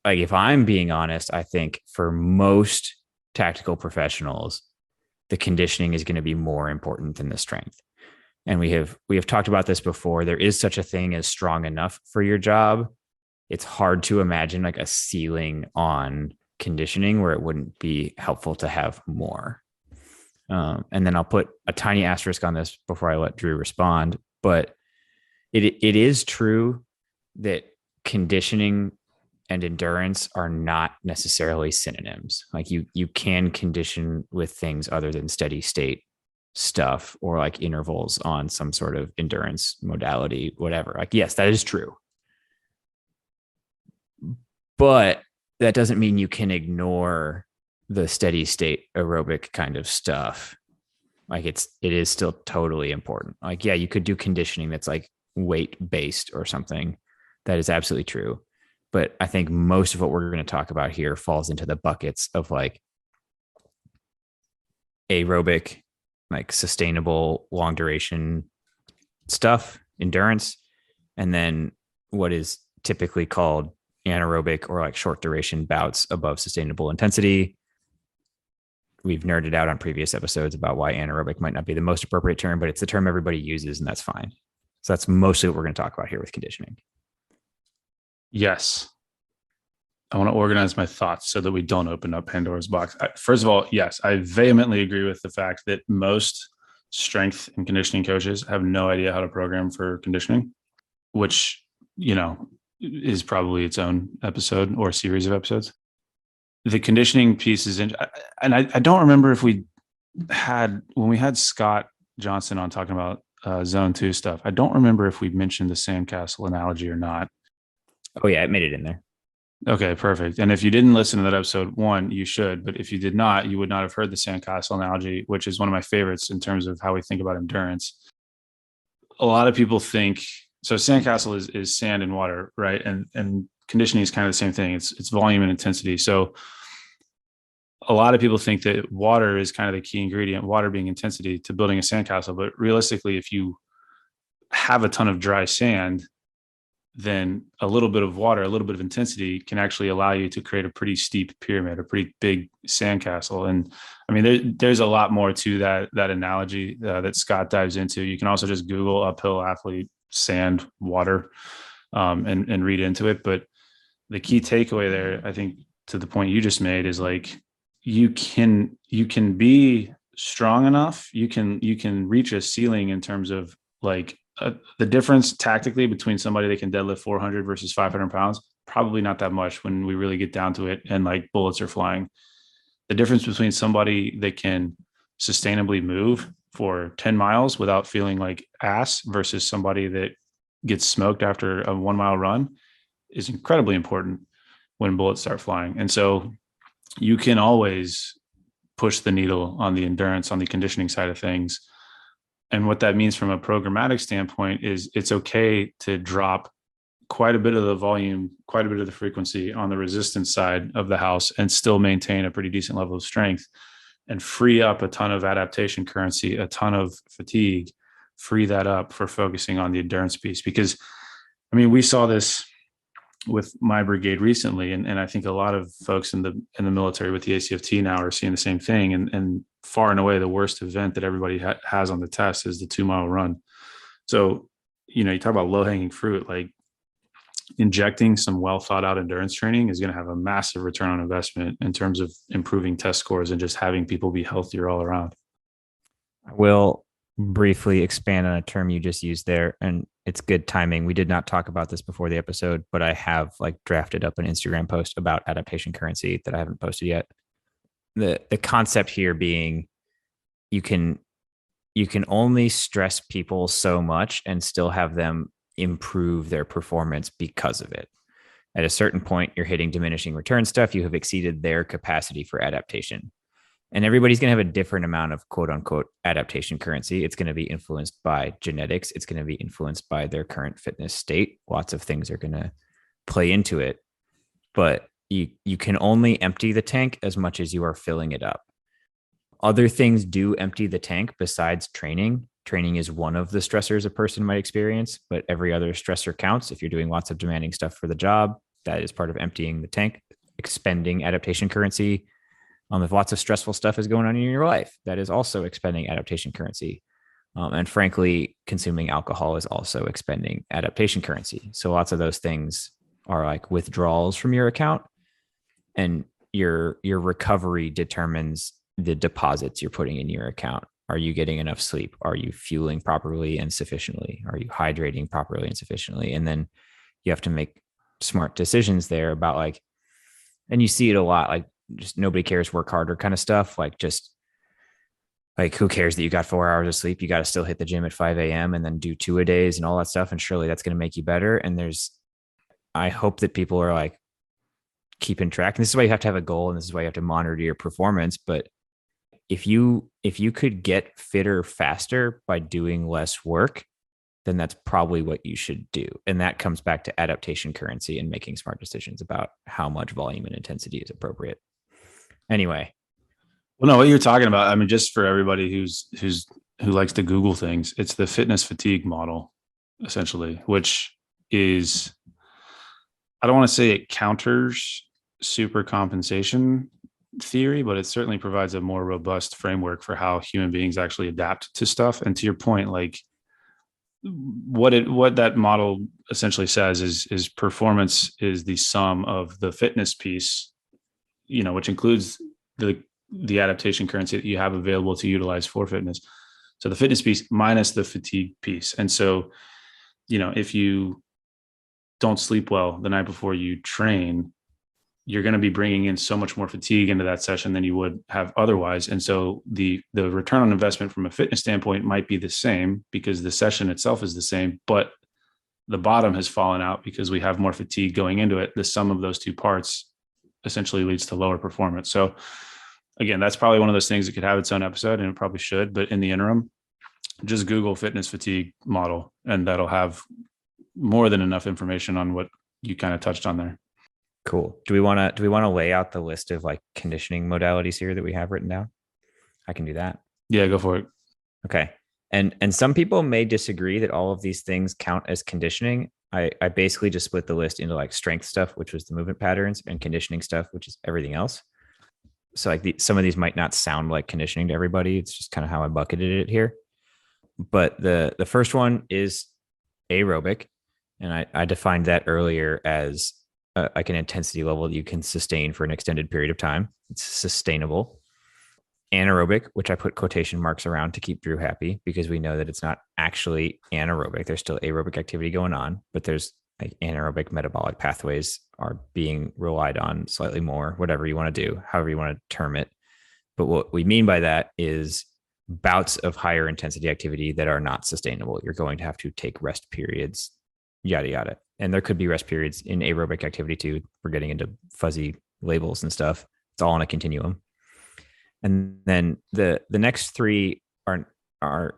like, if I'm being honest, I think for most tactical professionals, the conditioning is going to be more important than the strength. And we have talked about this before. There is such a thing as strong enough for your job. It's hard to imagine like a ceiling on conditioning where it wouldn't be helpful to have more. And then I'll put a tiny asterisk on this before I let Drew respond. But it is true that conditioning and endurance are not necessarily synonyms. Like you can condition with things other than steady state stuff or like intervals on some sort of endurance modality, whatever. Like, yes, that is true. But that doesn't mean you can ignore the steady state aerobic kind of stuff. Like it is still totally important. Like, yeah, you could do conditioning that's like weight based or something. That is absolutely true. But I think most of what we're going to talk about here falls into the buckets of like aerobic, like sustainable, long duration stuff, endurance, and then what is typically called anaerobic or like short duration bouts above sustainable intensity. We've nerded out on previous episodes about why anaerobic might not be the most appropriate term, but it's the term everybody uses, and that's fine. So that's mostly what we're going to talk about here with conditioning. Yes. I want to organize my thoughts so that we don't open up Pandora's box. First of all, yes, I vehemently agree with the fact that most strength and conditioning coaches have no idea how to program for conditioning, which, is probably its own episode or series of episodes. The conditioning piece is in, and I don't remember if when we had Scott Johnson on talking about zone 2 stuff, I don't remember if we mentioned the sandcastle analogy or not. Oh yeah, it made it in there. Okay, perfect. And if you didn't listen to that episode, one, you should, but if you did not, you would not have heard the sandcastle analogy, which is one of my favorites in terms of how we think about endurance. A lot of people think, so sandcastle is sand and water, right? And conditioning is kind of the same thing. It's volume and intensity. So a lot of people think that water is kind of the key ingredient, water being intensity, to building a sandcastle. But realistically, if you have a ton of dry sand, then a little bit of water, a little bit of intensity can actually allow you to create a pretty steep pyramid, a pretty big sandcastle. And I mean, there's a lot more to that analogy that Scott dives into. You can also just Google uphill athlete, sand, water, and read into it. But the key takeaway there, I think, to the point you just made, is like, you can be strong enough. You can reach a ceiling in terms of like, the difference tactically between somebody that can deadlift 400 versus 500 pounds, probably not that much when we really get down to it and like bullets are flying. The difference between somebody that can sustainably move for 10 miles without feeling like ass versus somebody that gets smoked after a 1 mile run is incredibly important when bullets start flying. And so you can always push the needle on the endurance, on the conditioning side of things. And what that means from a programmatic standpoint is it's okay to drop quite a bit of the volume, quite a bit of the frequency on the resistance side of the house and still maintain a pretty decent level of strength and free up a ton of adaptation currency, a ton of fatigue, free that up for focusing on the endurance piece. Because, I mean, we saw this with my brigade recently, and I think a lot of folks in the military with the ACFT now are seeing the same thing. And far and away, the worst event that everybody has on the test is the 2 mile run. So, you talk about low hanging fruit, like injecting some well thought out endurance training is going to have a massive return on investment in terms of improving test scores and just having people be healthier all around. I will briefly expand on a term you just used there, and it's good timing. We did not talk about this before the episode, but I have like drafted up an Instagram post about adaptation currency that I haven't posted yet. The concept here being you can only stress people so much and still have them improve their performance because of it. At a certain point, you're hitting diminishing return stuff. You have exceeded their capacity for adaptation. And everybody's going to have a different amount of quote unquote adaptation currency. It's going to be influenced by genetics. It's going to be influenced by their current fitness state. Lots of things are going to play into it. But you can only empty the tank as much as you are filling it up. Other things do empty the tank besides training. Training is one of the stressors a person might experience, but every other stressor counts. If you're doing lots of demanding stuff for the job, that is part of emptying the tank, expending adaptation currency. If lots of stressful stuff is going on in your life, that is also expending adaptation currency. And frankly, consuming alcohol is also expending adaptation currency. So lots of those things are like withdrawals from your account, and your recovery determines the deposits you're putting in your account. Are you getting enough sleep? Are you fueling properly and sufficiently? Are you hydrating properly and sufficiently? And then you have to make smart decisions there about like, and you see it a lot, like just nobody cares, work harder kind of stuff. Like just like, who cares that you got 4 hours of sleep? You got to still hit the gym at 5 a.m. and then do 2-a-days and all that stuff. And surely that's going to make you better. And I hope that people are like keeping track. And this is why you have to have a goal. And this is why you have to monitor your performance. But if you could get fitter faster by doing less work, then that's probably what you should do. And that comes back to adaptation currency and making smart decisions about how much volume and intensity is appropriate. Anyway. Well, no, what you're talking about, I mean, just for everybody who likes to Google things, it's the fitness fatigue model, essentially, which is, I don't want to say it counters super compensation theory, but it certainly provides a more robust framework for how human beings actually adapt to stuff. And to your point, like what that model essentially says is performance is the sum of the fitness piece, which includes the adaptation currency that you have available to utilize for fitness. So the fitness piece minus the fatigue piece. And so, if you don't sleep well the night before you train, you're going to be bringing in so much more fatigue into that session than you would have otherwise. And so the return on investment from a fitness standpoint might be the same because the session itself is the same, but the bottom has fallen out because we have more fatigue going into it. The sum of those two parts essentially leads to lower performance. So again, that's probably one of those things that could have its own episode, and it probably should, but in the interim, just Google fitness fatigue model, and that'll have more than enough information on what you kind of touched on there. Cool. Do we want to lay out the list of like conditioning modalities here that we have written down? I can do that. Yeah, go for it. Okay. And some people may disagree that all of these things count as conditioning. I basically just split the list into like strength stuff, which was the movement patterns, and conditioning stuff, which is everything else. So like some of these might not sound like conditioning to everybody. It's just kind of how I bucketed it here. But the first one is aerobic. And I defined that earlier as like an intensity level that you can sustain for an extended period of time. It's sustainable. Anaerobic, which I put quotation marks around to keep Drew happy, because we know that it's not actually anaerobic. There's still aerobic activity going on, but there's like anaerobic metabolic pathways are being relied on slightly more, whatever you want to do, however you want to term it. But what we mean by that is bouts of higher intensity activity that are not sustainable. You're going to have to take rest periods, yada, yada. And there could be rest periods in aerobic activity too. We're getting into fuzzy labels and stuff. It's all on a continuum. And then the next three are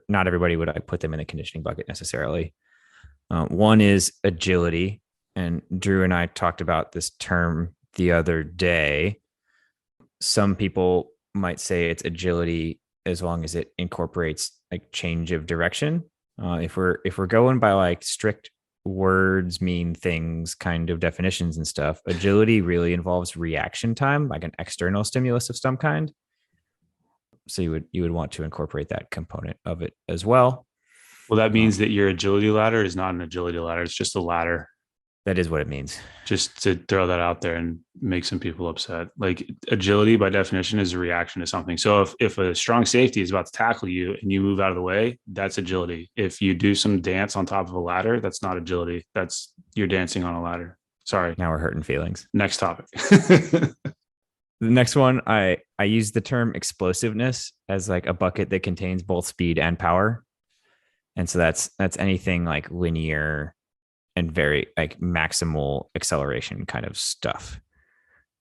not everybody would I put them in the conditioning bucket necessarily. One is agility. And Drew and I talked about this term the other day. Some people might say it's agility as long as it incorporates like change of direction. If we're going by like strict words mean things kind of definitions and stuff, agility really involves reaction time, like an external stimulus of some kind. So you would want to incorporate that component of it as well. Well, that means that your agility ladder is not an agility ladder. It's just a ladder. That is what it means. Just to throw that out there and make some people upset. Like agility by definition is a reaction to something. So if a strong safety is about to tackle you and you move out of the way, that's agility. If you do some dance on top of a ladder, that's not agility. That's you're dancing on a ladder. Sorry. Now we're hurting feelings. Next topic. The next one, I use the term explosiveness as like a bucket that contains both speed and power. And so that's anything like linear and very like maximal acceleration kind of stuff.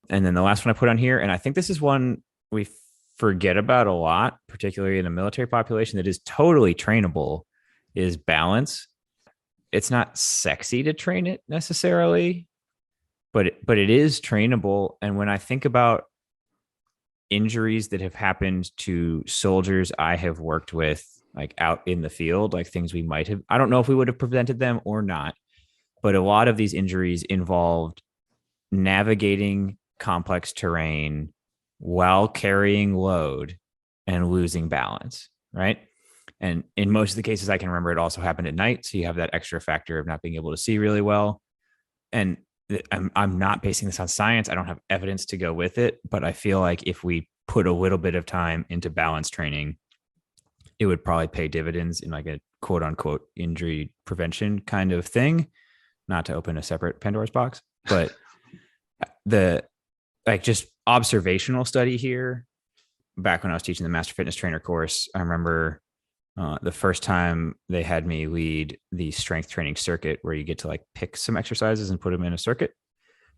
And then the last one I put on here, and I think this is one we forget about a lot, particularly in a military population that is totally trainable, is balance. It's not sexy to train it necessarily, but it is trainable. And when I think about injuries that have happened to soldiers I have worked with, like out in the field, like things we might have, I don't know if we would have prevented them or not, but a lot of these injuries involved navigating complex terrain while carrying load and losing balance, right? And in most of the cases I can remember, it also happened at night. So you have that extra factor of not being able to see really well. And I'm not basing this on science. I don't have evidence to go with it, but I feel like if we put a little bit of time into balance training, it would probably pay dividends in like a quote unquote injury prevention kind of thing. Not to open a separate Pandora's box, but the like just observational study here. Back when I was teaching the Master Fitness Trainer course, I remember the first time they had me lead the strength training circuit where you get to like pick some exercises and put them in a circuit.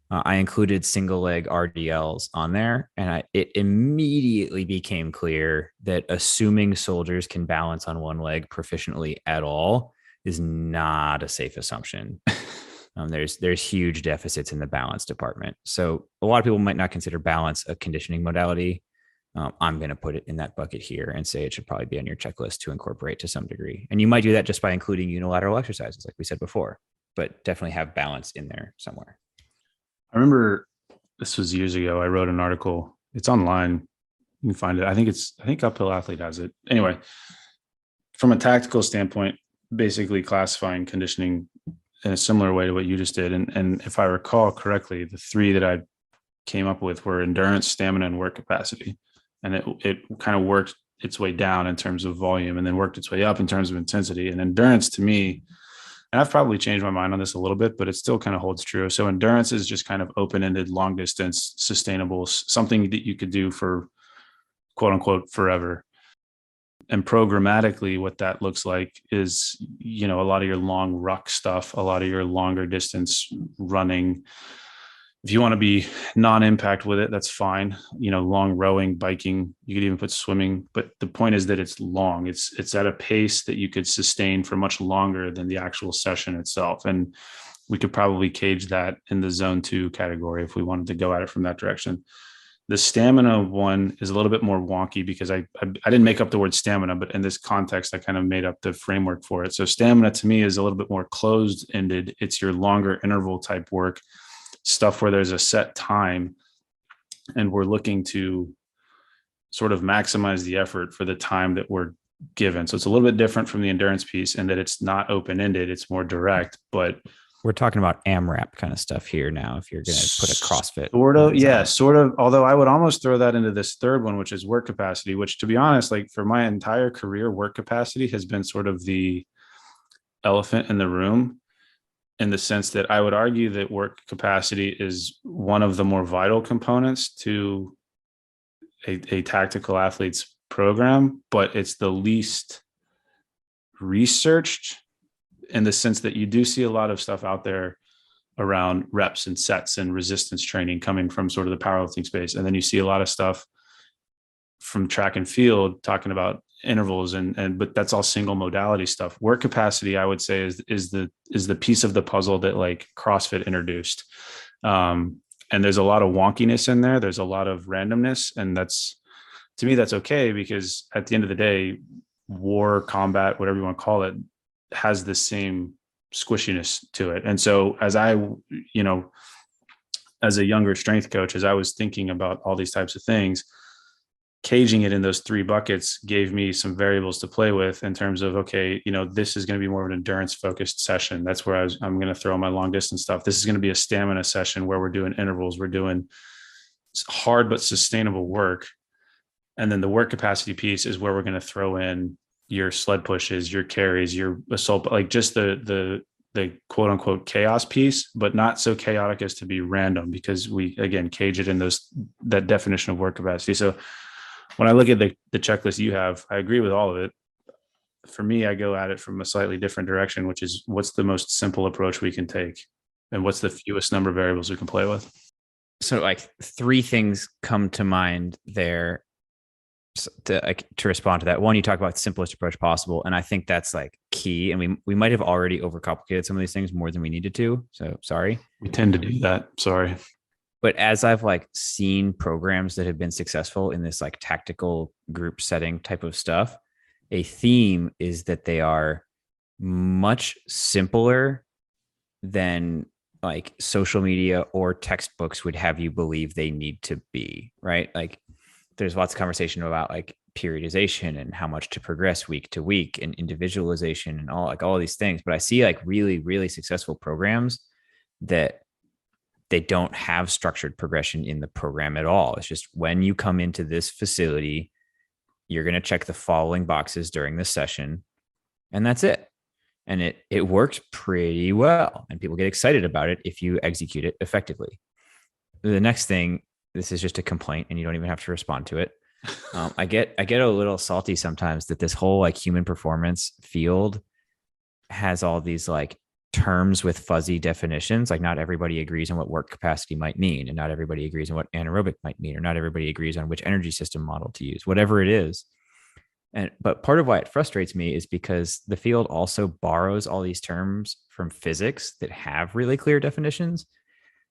I included single leg RDLs on there, and it immediately became clear that assuming soldiers can balance on one leg proficiently at all is not a safe assumption. There's huge deficits in the balance department. So a lot of people might not consider balance a conditioning modality. I'm going to put it in that bucket here and say it should probably be on your checklist to incorporate to some degree. And you might do that just by including unilateral exercises, like we said before, but definitely have balance in there somewhere. I remember this was years ago. I wrote an article. It's online. You can find it. I think Uphill Athlete has it. Anyway, from a tactical standpoint, basically classifying conditioning in a similar way to what you just did. And if I recall correctly, the three that I came up with were endurance, stamina, and work capacity. And it kind of worked its way down in terms of volume and then worked its way up in terms of intensity. And endurance to me, and I've probably changed my mind on this a little bit, but it still kind of holds true. So endurance is just kind of open-ended, long distance, sustainable, something that you could do for quote unquote forever. And programmatically, what that looks like is, a lot of your long ruck stuff, a lot of your longer distance running. If you want to be non-impact with it, that's fine. Long rowing, biking, you could even put swimming. But the point is that it's long. It's at a pace that you could sustain for much longer than the actual session itself. And we could probably cage that in the zone 2 category if we wanted to go at it from that direction. The stamina one is a little bit more wonky because I didn't make up the word stamina, but in this context, I kind of made up the framework for it. So stamina to me is a little bit more closed-ended. It's your longer interval type work, stuff where there's a set time and we're looking to sort of maximize the effort for the time that we're given. So it's a little bit different from the endurance piece in that it's not open-ended, it's more direct, but we're talking about AMRAP kind of stuff here now. If you're going to put a CrossFit, sort of. Although I would almost throw that into this third one, which is work capacity, which to be honest, like for my entire career, work capacity has been sort of the elephant in the room, in the sense that I would argue that work capacity is one of the more vital components to a tactical athlete's program, but it's the least researched, in the sense that you do see a lot of stuff out there around reps and sets and resistance training coming from sort of the powerlifting space. And then you see a lot of stuff from track and field talking about intervals but that's all single modality stuff. Work capacity, I would say, is the piece of the puzzle that like CrossFit introduced. And there's a lot of wonkiness in there. There's a lot of randomness. And to me, that's okay, because at the end of the day, war, combat, whatever you want to call it, has the same squishiness to it. And so as as a younger strength coach, as I was thinking about all these types of things, caging it in those 3 buckets gave me some variables to play with in terms of, okay, this is going to be more of an endurance focused session. That's where I'm going to throw my long distance stuff. This is going to be a stamina session where we're doing intervals. We're doing hard but sustainable work. And then the work capacity piece is where we're going to throw in your sled pushes, your carries, your assault, like just the quote unquote chaos piece, but not so chaotic as to be random, because we, again, cage it in that definition of work capacity. So when I look at the checklist you have, I agree with all of it. For me, I go at it from a slightly different direction, which is what's the most simple approach we can take and what's the fewest number of variables we can play with. So like 3 things come to mind there to respond to that. One, you talk about the simplest approach possible. And I think that's like key. And we might have already overcomplicated some of these things more than we needed to. So sorry. We tend to do that. Sorry. But as I've like seen programs that have been successful in this like tactical group setting type of stuff, a theme is that they are much simpler than like social media or textbooks would have you believe they need to be, right? Like there's lots of conversation about like periodization and how much to progress week to week and individualization and all these things. But I see like really, really successful programs that they don't have structured progression in the program at all. It's just when you come into this facility, you're going to check the following boxes during the session, and that's it. And it works pretty well, and people get excited about it if you execute it effectively. The next thing, this is just a complaint, and you don't even have to respond to it. I get a little salty sometimes that this whole like human performance field has all these like terms with fuzzy definitions. Like not everybody agrees on what work capacity might mean, and not everybody agrees on what anaerobic might mean, or not everybody agrees on which energy system model to use, whatever it is. But part of why it frustrates me is because the field also borrows all these terms from physics that have really clear definitions.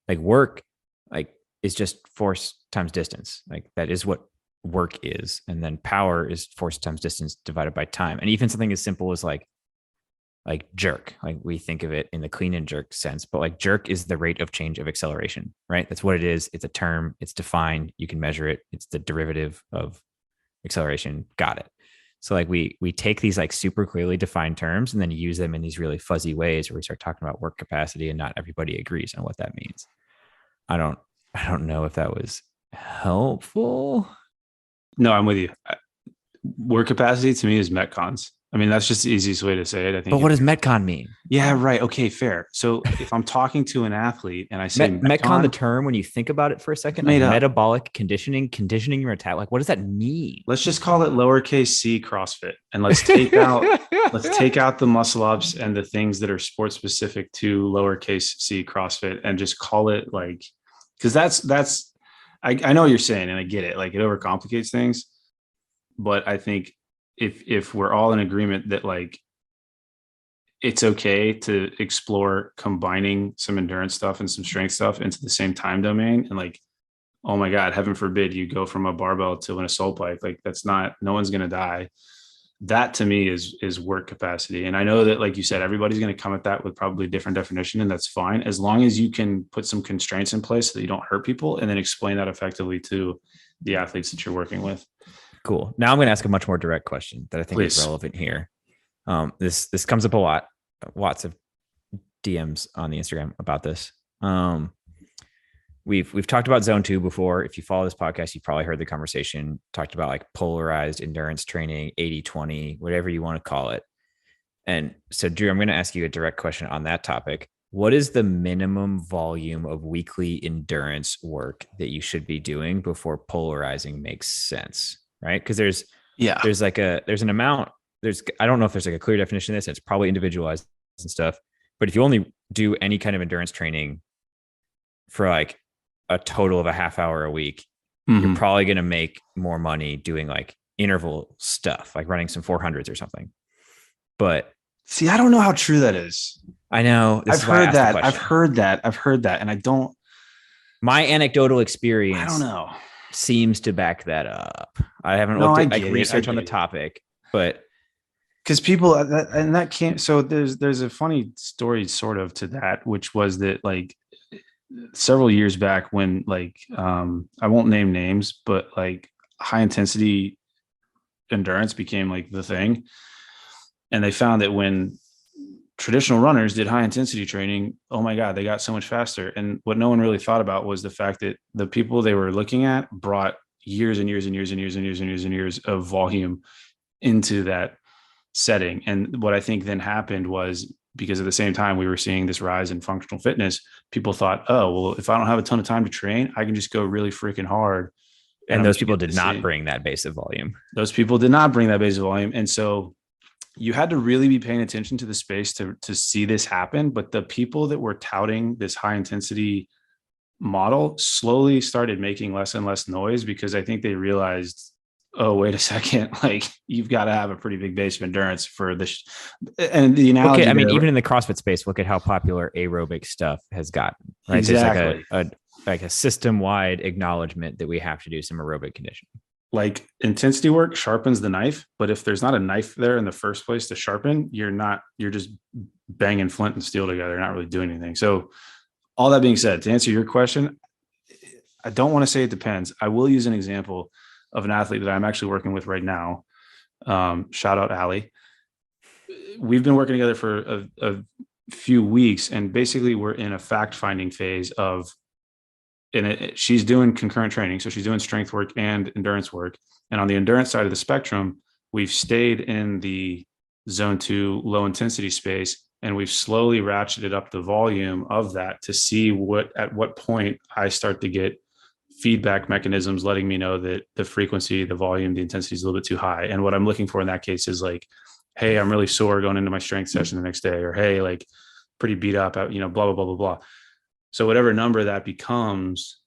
Like work, like is just force times distance. Like that is what work is. And then power is force times distance divided by time. And even something as simple as like jerk, like we think of it in the clean and jerk sense, but like jerk is the rate of change of acceleration, right? That's what it is. It's a term. It's defined. You can measure it. It's the derivative of acceleration. Got it. So like we take these like super clearly defined terms and then use them in these really fuzzy ways where we start talking about work capacity and not everybody agrees on what that means. I don't know if that was helpful. No, I'm with you. Work capacity to me is Metcons. I mean, that's just the easiest way to say it, I think. But what does Metcon mean? Yeah, right. Okay, fair. So if I'm talking to an athlete and I say Metcon, the term, when you think about it for a second, like metabolic conditioning your attack, like what does that mean? Let's just call it lowercase c CrossFit, and let's take out the muscle ups and the things that are sport specific to lowercase c CrossFit, and just call it like, because that's I know what you're saying, and I get it. Like it overcomplicates things, but I think if we're all in agreement that like it's okay to explore combining some endurance stuff and some strength stuff into the same time domain, and like, oh my God, heaven forbid you go from a barbell to an assault bike, like that's not, no one's going to die. That to me is work capacity. And I know that, like you said, everybody's going to come at that with probably a different definition, and that's fine, as long as you can put some constraints in place so that you don't hurt people, and then explain that effectively to the athletes that you're working with. Cool. Now I'm going to ask a much more direct question that I think is relevant here. This comes up a lot, lots of DMs on the Instagram about this. We've talked about zone 2 before. If you follow this podcast, you probably heard the conversation, talked about like polarized endurance training, 80-20, whatever you want to call it. And so Drew, I'm going to ask you a direct question on that topic. What is the minimum volume of weekly endurance work that you should be doing before polarizing makes sense? Right? Because there's an amount, I don't know if there's like a clear definition of this. It's probably individualized and stuff. But if you only do any kind of endurance training for like a total of a half hour a week, you're probably going to make more money doing like interval stuff, like running some 400s or something. But see, I don't know how true that is. I know. I've heard that. And I don't. My anecdotal experience, I don't know, seems to back that up. I haven't looked at research on the topic, but because people and that can't. So there's a funny story sort of to that, which was that like several years back when like I won't name names, but like high intensity endurance became like the thing. And they found that when traditional runners did high intensity training, oh my God, they got so much faster. And what no one really thought about was the fact that the people they were looking at brought years and years and years and years and years and years and years of volume into that setting. And what I think then happened was, because at the same time we were seeing this rise in functional fitness, people thought, oh, well, if I don't have a ton of time to train, I can just go really freaking hard. And those people did not bring that base of volume. Those people did not bring that base of volume. And so you had to really be paying attention to the space to see this happen. But the people that were touting this high intensity model slowly started making less and less noise, because I think they realized, oh, wait a second, like you've got to have a pretty big base of endurance for this. And the analogy, I mean, even in the CrossFit space, look at how popular aerobic stuff has gotten, right? Exactly. So it's like a system-wide acknowledgement that we have to do some aerobic conditioning. Like intensity work sharpens the knife, but if there's not a knife there in the first place to sharpen, you're just banging flint and steel together, not really doing anything. So all that being said, to answer your question, I don't want to say it depends. I will use an example of an athlete that I'm actually working with right now. Shout out Allie. We've been working together for a few weeks, and basically we're in a fact-finding phase of, she's doing concurrent training. So she's doing strength work and endurance work. And on the endurance side of the spectrum, we've stayed in the zone 2 low intensity space, and we've slowly ratcheted up the volume of that to see at what point I start to get feedback mechanisms letting me know that the frequency, the volume, the intensity is a little bit too high. And what I'm looking for in that case is like, hey, I'm really sore going into my strength session the next day, or hey, like pretty beat up, blah, blah, blah, blah, blah. So whatever number that becomes,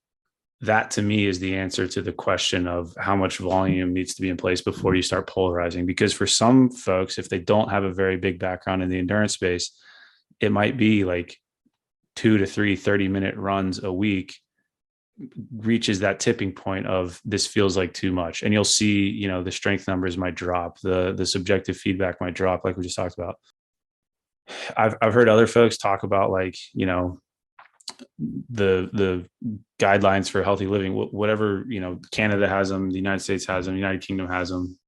that to me is the answer to the question of how much volume needs to be in place before you start polarizing. Because for some folks, if they don't have a very big background in the endurance space, it might be like 2 to 3 30-minute runs a week reaches that tipping point of this feels like too much. And you'll see, the strength numbers might drop, the subjective feedback might drop, like we just talked about. I've heard other folks talk about like, the guidelines for healthy living, whatever, Canada has them, the United States has them, United Kingdom has them.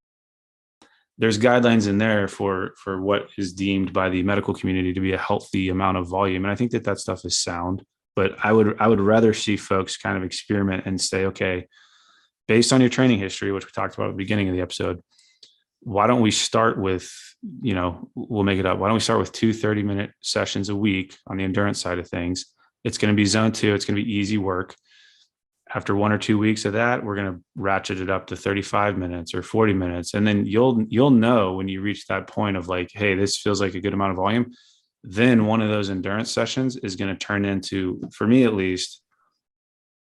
There's guidelines in there for what is deemed by the medical community to be a healthy amount of volume. And I think that stuff is sound, but I would rather see folks kind of experiment and say, okay, based on your training history, which we talked about at the beginning of the episode, why don't we start with, we'll make it up. Why don't we start with 2 30-minute sessions a week on the endurance side of things? It's going to be zone 2. It's going to be easy work. After 1 or 2 weeks of that, we're going to ratchet it up to 35 minutes or 40 minutes. And then you'll know when you reach that point of like, hey, this feels like a good amount of volume. Then one of those endurance sessions is going to turn into, for me at least,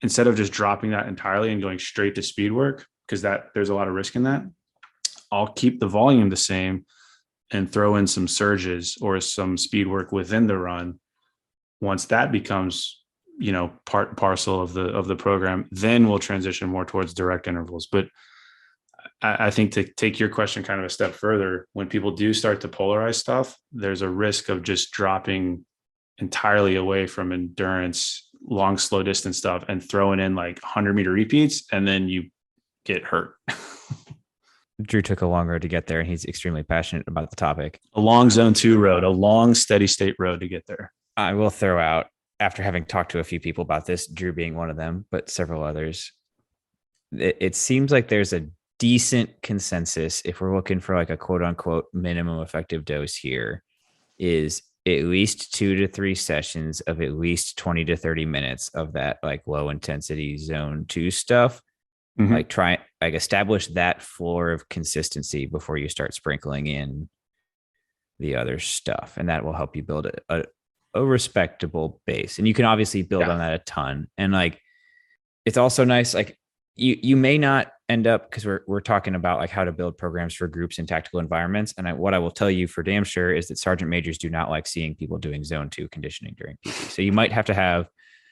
instead of just dropping that entirely and going straight to speed work, because there's a lot of risk in that, I'll keep the volume the same and throw in some surges or some speed work within the run. Once that becomes, part and parcel of the program, then we'll transition more towards direct intervals. But I think to take your question kind of a step further, when people do start to polarize stuff, there's a risk of just dropping entirely away from endurance, long, slow distance stuff and throwing in like 100-meter repeats, and then you get hurt. Drew took a long road to get there, and he's extremely passionate about the topic. A long zone 2 road, a long steady state road to get there. I will throw out, after having talked to a few people about this, Drew being one of them, but several others, it seems like there's a decent consensus, if we're looking for like a quote unquote minimum effective dose here, is at least 2 to 3 sessions of at least 20 to 30 minutes of that like low intensity zone 2 stuff. Mm-hmm. Establish that floor of consistency before you start sprinkling in the other stuff. And that will help you build a respectable base. And you can obviously build on that a ton. And like, it's also nice, like you may not end up, because we're talking about like how to build programs for groups in tactical environments. And what I will tell you for damn sure is that sergeant majors do not like seeing people doing zone 2 conditioning during PT. So you might have to have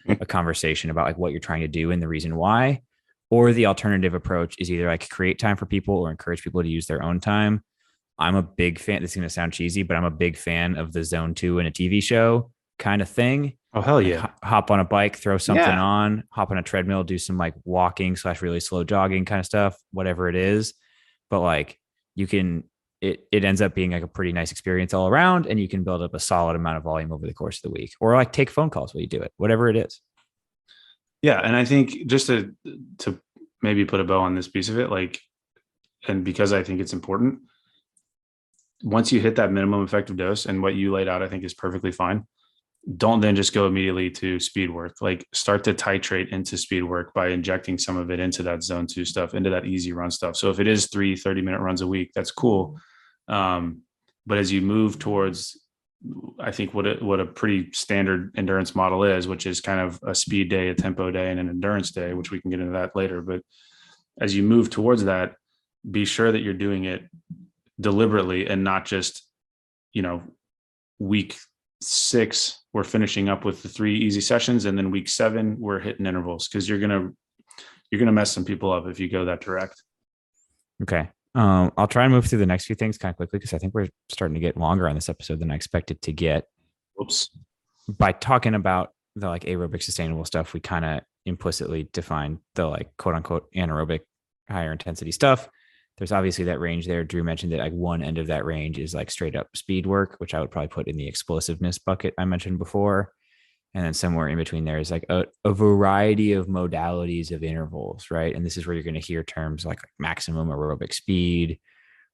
a conversation about like what you're trying to do and the reason why. Or the alternative approach is either like create time for people or encourage people to use their own time. I'm a big fan. This is going to sound cheesy, but I'm a big fan of the zone 2 in a TV show kind of thing. Oh, hell Like yeah. hop on a bike, throw something Yeah. on, hop on a treadmill, do some like walking / really slow jogging kind of stuff, whatever it is. But like you can, it ends up being like a pretty nice experience all around, and you can build up a solid amount of volume over the course of the week, or like take phone calls while you do it, whatever it is. Yeah. And I think just to maybe put a bow on this piece of it, like, and because I think it's important, once you hit that minimum effective dose and what you laid out, I think is perfectly fine. Don't then just go immediately to speed work. Like start to titrate into speed work by injecting some of it into that zone 2 stuff, into that easy run stuff. So if it is 3 30-minute runs a week, that's cool. But as you move towards, I think what a pretty standard endurance model is, which is kind of a speed day, a tempo day, and an endurance day, which we can get into that later. But as you move towards that, be sure that you're doing it deliberately and not just, week 6 we're finishing up with the 3 easy sessions, and then week 7 we're hitting intervals, because you're gonna mess some people up if you go that direct. Okay. I'll try and move through the next few things kind of quickly, because I think we're starting to get longer on this episode than I expected to get. Oops. By talking about the like aerobic sustainable stuff, we kind of implicitly define the like quote unquote anaerobic higher intensity stuff. There's obviously that range there. Drew mentioned that like one end of that range is like straight up speed work, which I would probably put in the explosiveness bucket I mentioned before. And then somewhere in between there is like a variety of modalities of intervals, right? And this is where you're going to hear terms like maximum aerobic speed,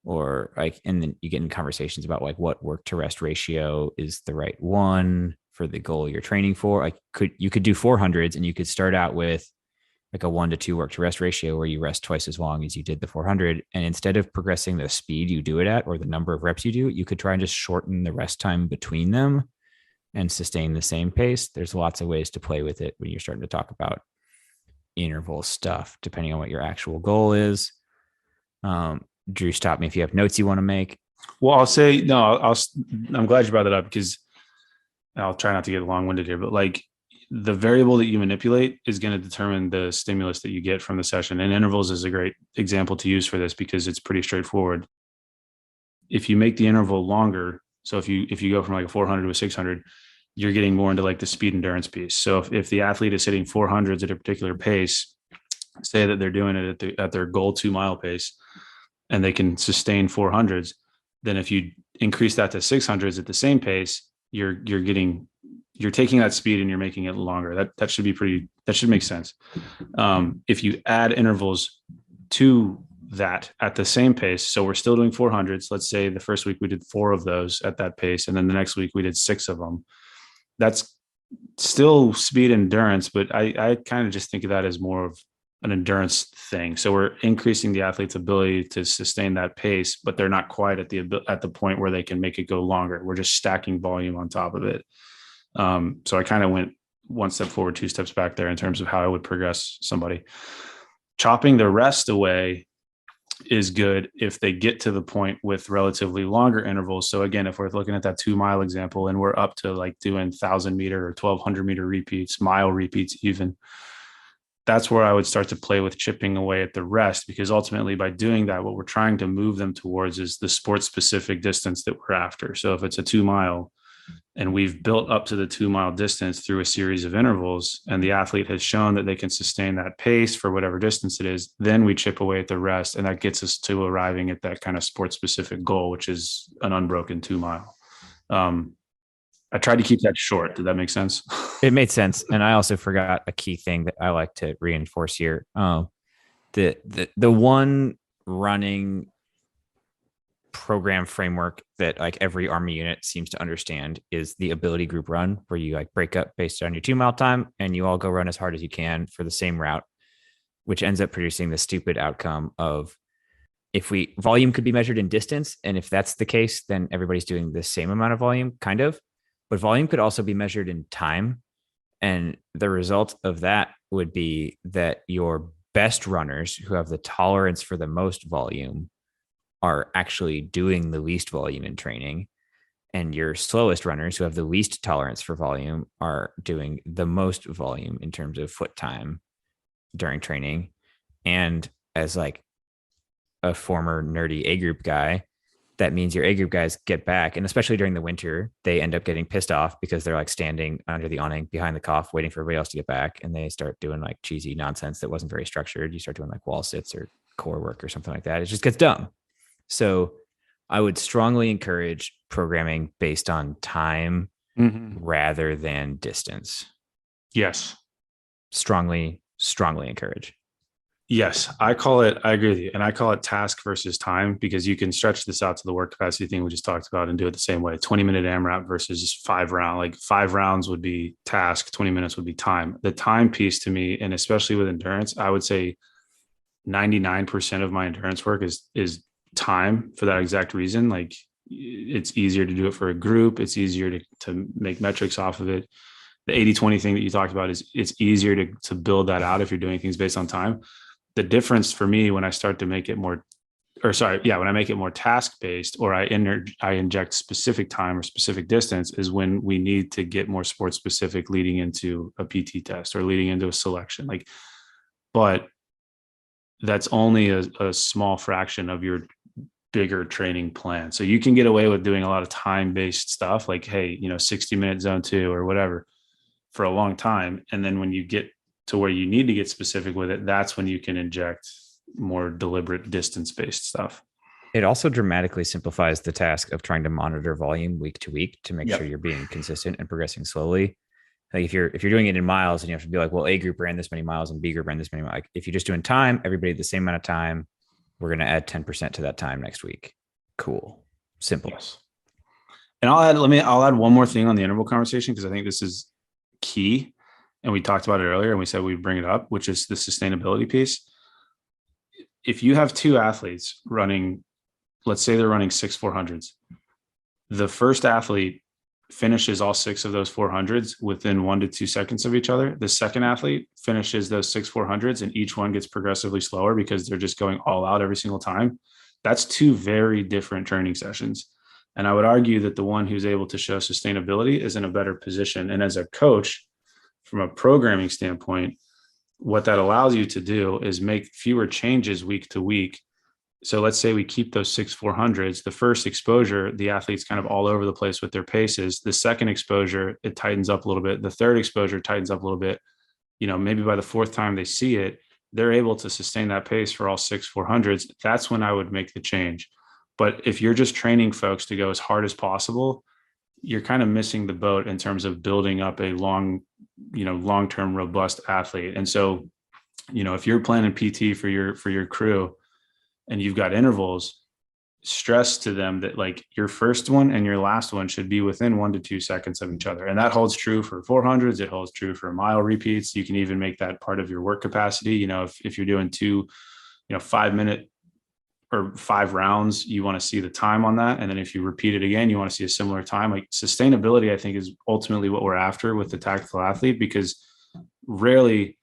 or like, and then you get in conversations about like what work to rest ratio is the right one for the goal you're training for. Like you could do 400s, and you could start out with like a 1 to 2 work to rest ratio where you rest twice as long as you did the 400. And instead of progressing the speed you do it at or the number of reps you do, you could try and just shorten the rest time between them and sustain the same pace. There's lots of ways to play with it when you're starting to talk about interval stuff, depending on what your actual goal is. Drew, stop me if you have notes you want to make. Well, I'll say no. I'm glad you brought that up, because I'll try not to get long-winded here, but like the variable that you manipulate is going to determine the stimulus that you get from the session. And intervals is a great example to use for this, because it's pretty straightforward. If you make the interval longer, so if you go from like a 400 to a 600, you're getting more into like the speed endurance piece. So if the athlete is hitting 400s at a particular pace, say that they're doing it at their goal 2 mile pace, and they can sustain 400s, then if you increase that to 600s at the same pace, you're taking that speed and you're making it longer. That should make sense. If you add intervals to that at the same pace, so we're still doing 400s. Let's say the first week we did 4 of those at that pace, and then the next week we did 6 of them. That's still speed endurance, but I kind of just think of that as more of an endurance thing. So we're increasing the athlete's ability to sustain that pace, but they're not quite at the point where they can make it go longer. We're just stacking volume on top of it. So I kind of went 1 step forward, 2 steps back there in terms of how I would progress somebody. Chopping the rest away is good if they get to the point with relatively longer intervals. So again, if we're looking at that 2 mile example and we're up to like doing 1,000 meter or 1,200 meter repeats, mile repeats even, that's where I would start to play with chipping away at the rest, because ultimately by doing that, what we're trying to move them towards is the sport specific distance that we're after. So if it's a 2 mile, and we've built up to the 2 mile distance through a series of intervals, and the athlete has shown that they can sustain that pace for whatever distance it is, then we chip away at the rest. And that gets us to arriving at that kind of sport specific goal, which is an unbroken 2 mile. I tried to keep that short. Did that make sense? It made sense. And I also forgot a key thing that I like to reinforce here. The one running program framework that like every Army unit seems to understand is the ability group run, where you like break up based on your 2 mile time and you all go run as hard as you can for the same route, which ends up producing the stupid outcome of volume could be measured in distance. And if that's the case, then everybody's doing the same amount of volume, kind of, but volume could also be measured in time. And the result of that would be that your best runners who have the tolerance for the most volume are actually doing the least volume in training, and your slowest runners who have the least tolerance for volume are doing the most volume in terms of foot time during training. And as like a former nerdy A group guy, that means your A group guys get back. And especially during the winter, they end up getting pissed off because they're like standing under the awning behind the cough, waiting for everybody else to get back. And they start doing like cheesy nonsense that wasn't very structured. You start doing like wall sits or core work or something like that. It just gets dumb. So I would strongly encourage programming based on time rather than distance. Yes. Strongly encourage. Yes, I agree with you. And I call it task versus time, because you can stretch this out to the work capacity thing we just talked about and do it the same way. 20-minute AMRAP versus just 5 round. Like 5 rounds would be task, 20 minutes would be time. The time piece to me, and especially with endurance, I would say 99% of my endurance work is time, for that exact reason. Like it's easier to do it for a group. It's easier to make metrics off of it. The 80-20 thing that you talked about is it's easier to build that out if you're doing things based on time. The difference for me when I start to make it more, when I make it more task-based, or I inject specific time or specific distance, is when we need to get more sport specific leading into a PT test or leading into a selection. But that's only a small fraction of your bigger training plan. So you can get away with doing a lot of time-based stuff, like, hey, 60-minute zone 2 or whatever for a long time. And then when you get to where you need to get specific with it, that's when you can inject more deliberate distance-based stuff. It also dramatically simplifies the task of trying to monitor volume week to week to make sure you're being consistent and progressing slowly. Like if you're doing it in miles, and you have to be like, well, A group ran this many miles and B group ran this many miles. Like if you're just doing time, everybody the same amount of time, we're going to add 10% to that time next week. Cool. Simple. Yes. And I'll add one more thing on the interval conversation, because I think this is key. And we talked about it earlier and we said we'd bring it up, which is the sustainability piece. If you have 2 athletes running, let's say they're running 6 400s, the first athlete finishes all 6 of those 400s within 1 to 2 seconds of each other. The second athlete finishes those 6 400s, and each one gets progressively slower because they're just going all out every single time. That's 2 very different training sessions. And I would argue that the one who's able to show sustainability is in a better position. And as a coach, from a programming standpoint, what that allows you to do is make fewer changes week to week. So let's say we keep those 6 400s. The first exposure, the athlete's kind of all over the place with their paces. The second exposure, it tightens up a little bit. The third exposure tightens up a little bit. Maybe by the 4th time they see it, they're able to sustain that pace for all 6 400s. That's when I would make the change. But if you're just training folks to go as hard as possible, you're kind of missing the boat in terms of building up a long-term robust athlete. And so, if you're planning PT for your crew and you've got intervals, stress to them that like your first one and your last one should be within 1 to 2 seconds of each other. And that holds true for 400s. It holds true for mile repeats. You can even make that part of your work capacity. If you're doing 2, 5-minute or 5 rounds, you want to see the time on that. And then if you repeat it again, you want to see a similar time. Like sustainability, I think, is ultimately what we're after with the tactical athlete, because rarely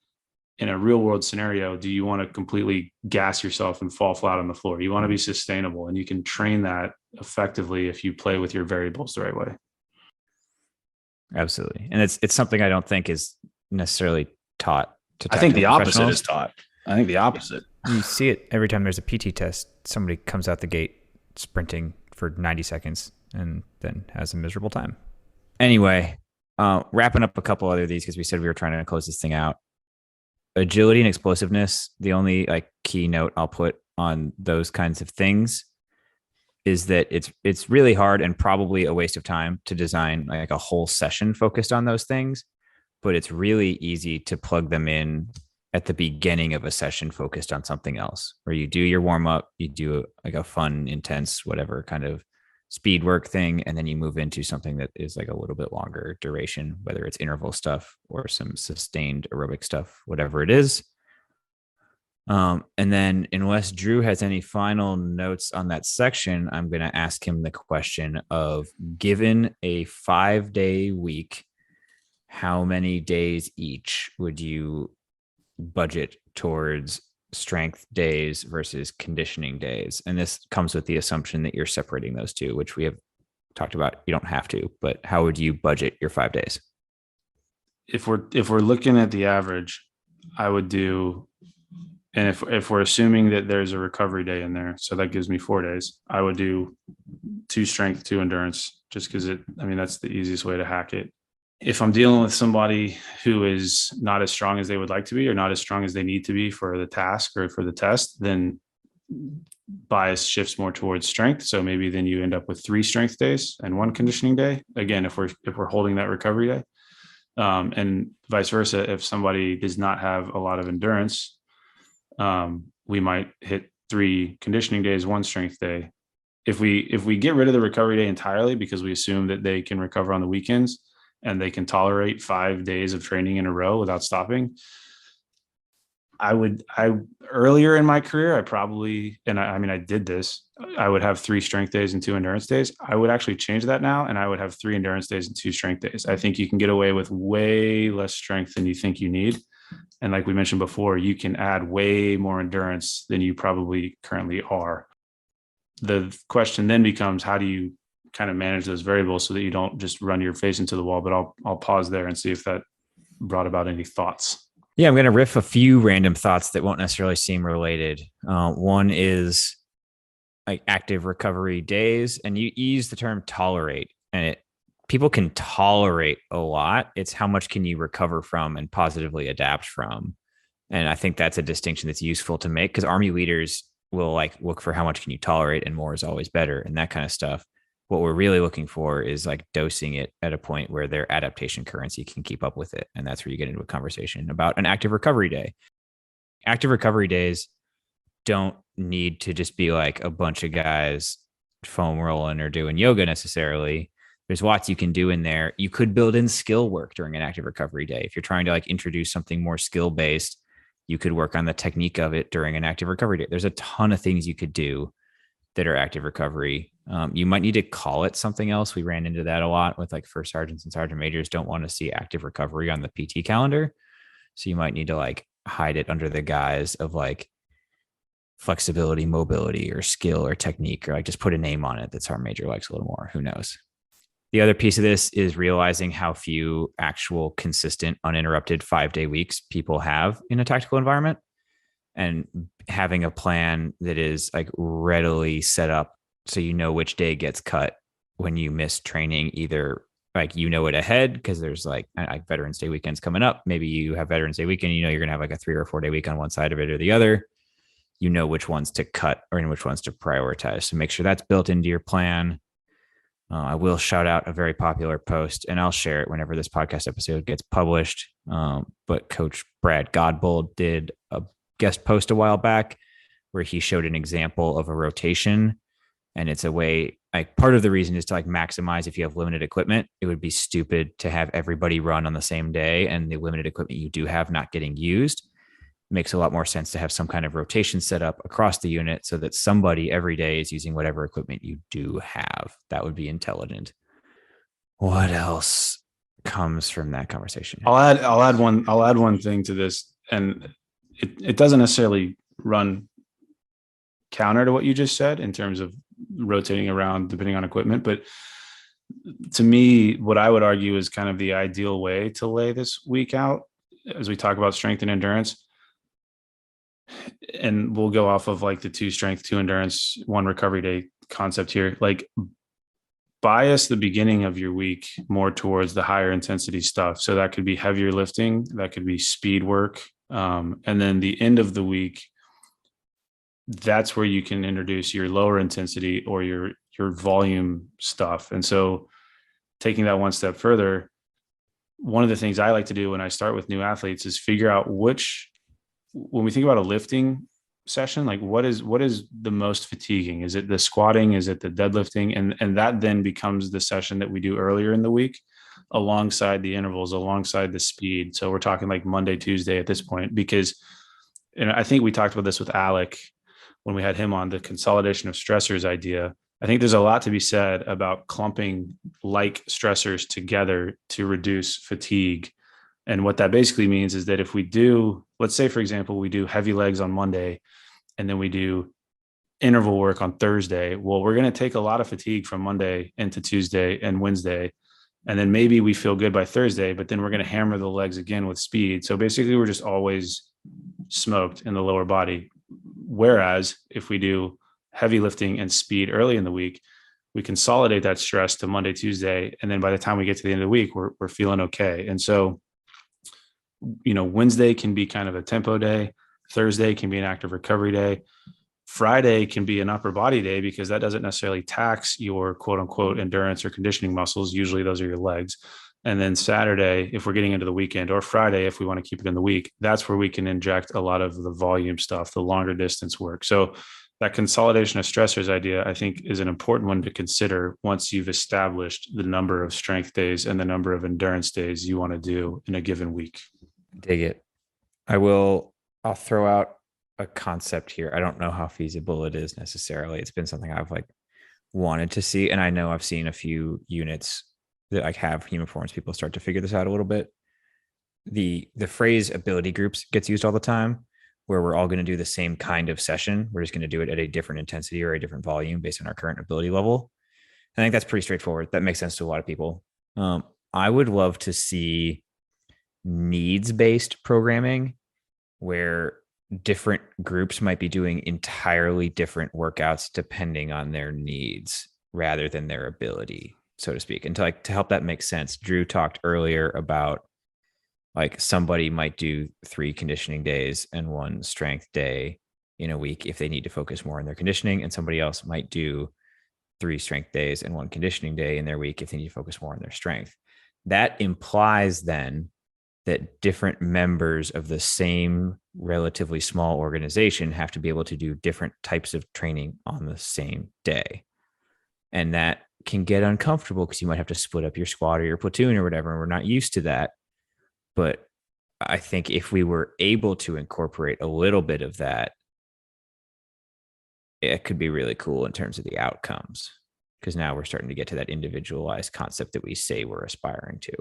in a real world scenario do you want to completely gas yourself and fall flat on the floor. You want to be sustainable, and you can train that effectively if you play with your variables the right way. Absolutely. And it's something I don't think is necessarily taught to I think the opposite is taught. I think the opposite. You see it every time there's a PT test. Somebody comes out the gate sprinting for 90 seconds and then has a miserable time. Anyway, wrapping up a couple other of these, because we said we were trying to close this thing out. Agility and explosiveness, the only key note I'll put on those kinds of things is that it's really hard and probably a waste of time to design like a whole session focused on those things, but it's really easy to plug them in at the beginning of a session focused on something else, where you do your warm up, you do a fun, intense, whatever kind of speed work thing, and then you move into something that is like a little bit longer duration, whether it's interval stuff or some sustained aerobic stuff, whatever it is. And then unless Drew has any final notes on that section, I'm going to ask him the question of, given a 5-day week, how many days each would you budget towards strength days versus conditioning days? And this comes with the assumption that you're separating those two, which we have talked about. You don't have to, but how would you budget your 5 days? If we're looking at the average, I would do And if we're assuming that there's a recovery day in there, so that gives me 4 days, I would do 2 strength, 2 endurance, just because that's the easiest way to hack it. If I'm dealing with somebody who is not as strong as they would like to be, or not as strong as they need to be for the task or for the test, then bias shifts more towards strength. So maybe then you end up with 3 strength days and 1 conditioning day. Again, if we're holding that recovery day, and vice versa, if somebody does not have a lot of endurance, we might hit 3 conditioning days, 1 strength day. If we get rid of the recovery day entirely because we assume that they can recover on the weekends and they can tolerate 5 days of training in a row without stopping, I earlier in my career, I probably, and I did this, I would have 3 strength days and 2 endurance days. I would actually change that now, and I would have 3 endurance days and 2 strength days. I think you can get away with way less strength than you think you need. And like we mentioned before, you can add way more endurance than you probably currently are. The question then becomes, how do you kind of manage those variables so that you don't just run your face into the wall? But I'll pause there and see if that brought about any thoughts. Yeah, I'm going to riff a few random thoughts that won't necessarily seem related. One is like active recovery days, and you use the term tolerate, and people can tolerate a lot. It's how much can you recover from and positively adapt from. And I think that's a distinction that's useful to make, because Army leaders will like look for how much can you tolerate, and more is always better, and that kind of stuff. What we're really looking for is like dosing it at a point where their adaptation currency can keep up with it. And that's where you get into a conversation about an active recovery day. Active recovery days don't need to just be like a bunch of guys foam rolling or doing yoga necessarily. There's lots you can do in there. You could build in skill work during an active recovery day. If you're trying to like introduce something more skill based, you could work on the technique of it during an active recovery day. There's a ton of things you could do that are active recovery. You might need to call it something else. We ran into that a lot with like first sergeants and sergeant majors don't want to see active recovery on the PT calendar. So you might need to like hide it under the guise of like flexibility, mobility, or skill or technique, or like just put a name on it that sergeant major likes a little more. Who knows? The other piece of this is realizing how few actual consistent, uninterrupted 5-day weeks people have in a tactical environment, and having a plan that is like readily set up so you know which day gets cut when you miss training, either like you know it ahead because there's like Veterans Day weekends coming up. Maybe you have Veterans Day weekend, you know you're going to have like a 3 or 4 day week on one side of it or the other. You know which ones to cut or in which ones to prioritize. So make sure that's built into your plan. I will shout out a very popular post, and I'll share it whenever this podcast episode gets published. But Coach Brad Godbold did a guest post a while back where he showed an example of a rotation. And it's a way, like part of the reason is to like maximize if you have limited equipment. It would be stupid to have everybody run on the same day and the limited equipment you do have not getting used. It makes a lot more sense to have some kind of rotation set up across the unit so that somebody every day is using whatever equipment you do have. That would be intelligent. What else comes from that conversation? I'll add one thing to this, and it doesn't necessarily run counter to what you just said in terms of rotating around depending on equipment. But to me, what I would argue is kind of the ideal way to lay this week out as we talk about strength and endurance. And we'll go off of like the 2 strength, 2 endurance, 1 recovery day concept here. Like bias the beginning of your week more towards the higher intensity stuff. So that could be heavier lifting, that could be speed work. And then the end of the week, that's where you can introduce your lower intensity or your volume stuff. And so taking that one step further, one of the things I like to do when I start with new athletes is figure out when we think about a lifting session, like what is the most fatiguing? Is it the squatting? Is it the deadlifting? And that then becomes the session that we do earlier in the week alongside the intervals, alongside the speed. So we're talking like Monday, Tuesday at this point, because, and I think we talked about this with Alec when we had him on, the consolidation of stressors idea. I think there's a lot to be said about clumping like stressors together to reduce fatigue. And what that basically means is that if we do, let's say, for example, we do heavy legs on Monday and then we do interval work on Thursday. Well, we're going to take a lot of fatigue from Monday into Tuesday and Wednesday. And then maybe we feel good by Thursday, but then we're going to hammer the legs again with speed. So basically we're just always smoked in the lower body. Whereas if we do heavy lifting and speed early in the week, we consolidate that stress to Monday, Tuesday. And then by the time we get to the end of the week, we're feeling okay. And so, Wednesday can be kind of a tempo day. Thursday can be an active recovery day. Friday can be an upper body day because that doesn't necessarily tax your quote unquote endurance or conditioning muscles. Usually those are your legs. And then Saturday, if we're getting into the weekend, or Friday, if we want to keep it in the week, that's where we can inject a lot of the volume stuff, the longer distance work. So that consolidation of stressors idea, I think, is an important one to consider once you've established the number of strength days and the number of endurance days you want to do in a given week. Dig it. I'll throw out a concept here. I don't know how feasible it is necessarily. It's been something I've wanted to see. And I know I've seen a few units that have human performance people start to figure this out a little bit. The phrase ability groups gets used all the time, where we're all going to do the same kind of session. We're just going to do it at a different intensity or a different volume based on our current ability level. I think that's pretty straightforward. That makes sense to a lot of people. I would love to see needs-based programming where different groups might be doing entirely different workouts depending on their needs rather than their ability, so to speak. And to help that make sense, Drew talked earlier about somebody might do 3 conditioning days and 1 strength day in a week if they need to focus more on their conditioning, and somebody else might do 3 strength days and 1 conditioning day in their week if they need to focus more on their strength. That implies then that different members of the same relatively small organization have to be able to do different types of training on the same day. And that can get uncomfortable because you might have to split up your squad or your platoon or whatever. And we're not used to that. But I think if we were able to incorporate a little bit of that, it could be really cool in terms of the outcomes, because now we're starting to get to that individualized concept that we say we're aspiring to.